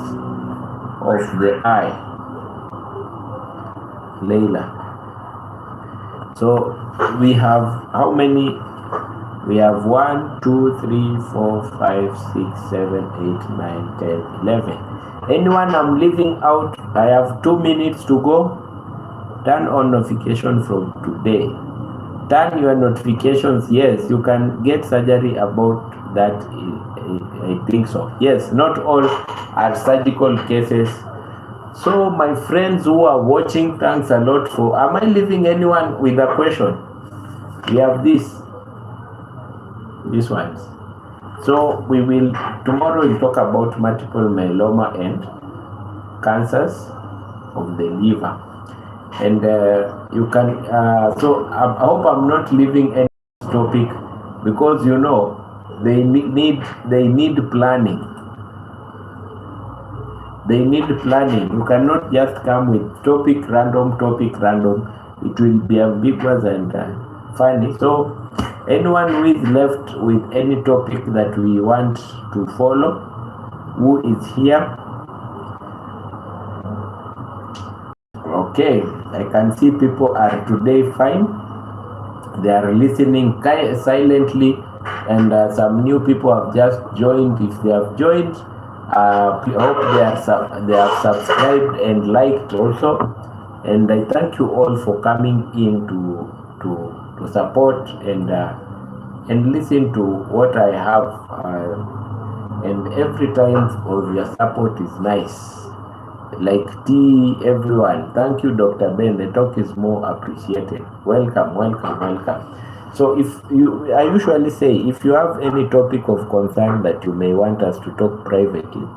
of the eye. Layla. So we have how many? We have 1, 2, 3, 4, 5, 6, 7, 8, 9, 10, 11. Anyone I'm leaving out? I have 2 minutes to go. Turn on notification from today. Turn your notifications. Yes, you can get surgery about that. I think so. Yes, not all are surgical cases. So my friends who are watching, thanks a lot for. Am I leaving anyone with a question? We have these ones. So we will tomorrow we'll talk about multiple myeloma and cancers of the liver. And you can so I hope I'm not leaving any topic, because you know they need planning. They need planning. You cannot just come with topic random. It will be ambiguous and funny. So anyone who is left with any topic that we want to follow, who is here? Okay, I can see people are today fine. they are listening silently, and some new people have just joined. If they have joined, I hope they have subscribed and liked also. And I thank you all for coming in to support and listen to what I have. And every time of your support is nice. Like tea, everyone. Thank you, Dr. Ben. The talk is more appreciated. Welcome, welcome, welcome. So I usually say, if you have any topic of concern that you may want us to talk privately,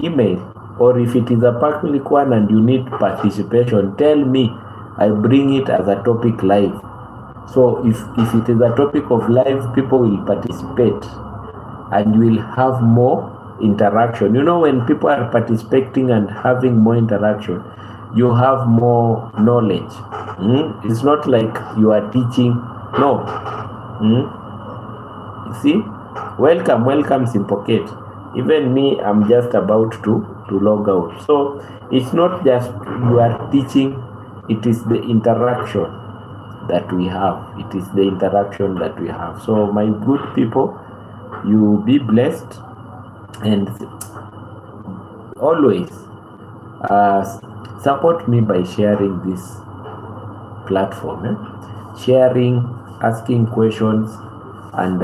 email, or if it is a public one and you need participation, tell me. I bring it as a topic live. So if it is a topic of live, people will participate and we'll have more interaction. When people are participating and having more interaction, you have more knowledge. It's not like you are teaching. No. You see? Welcome, Simpocate. Even me, I'm just about to log out. So it's not just you are teaching, it is the interaction that we have. It is the interaction that we have. So my good people, you be blessed, and always support me by sharing this platform, sharing, asking questions, and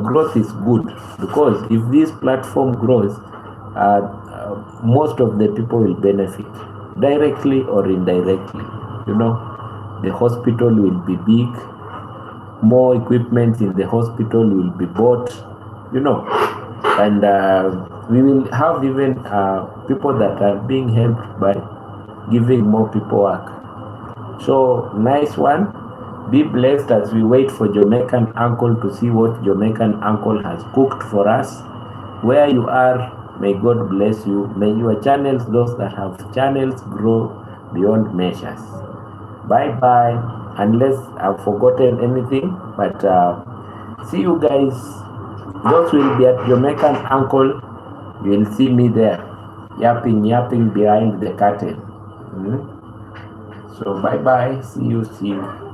growth is good, because if this platform grows, most of the people will benefit directly or indirectly. The hospital will be big, more equipment in the hospital will be bought, and we will have even people that are being helped by giving more people work. So nice one. Be blessed as we wait for Jamaican Uncle to see what Jamaican Uncle has cooked for us. Where you are, may God bless you. May your channels, those that have channels, grow beyond measures. Bye-bye. Unless I've forgotten anything, but see you guys. Those will be at Jamaican Uncle. You will see me there, yapping behind the curtain. So bye-bye. See you.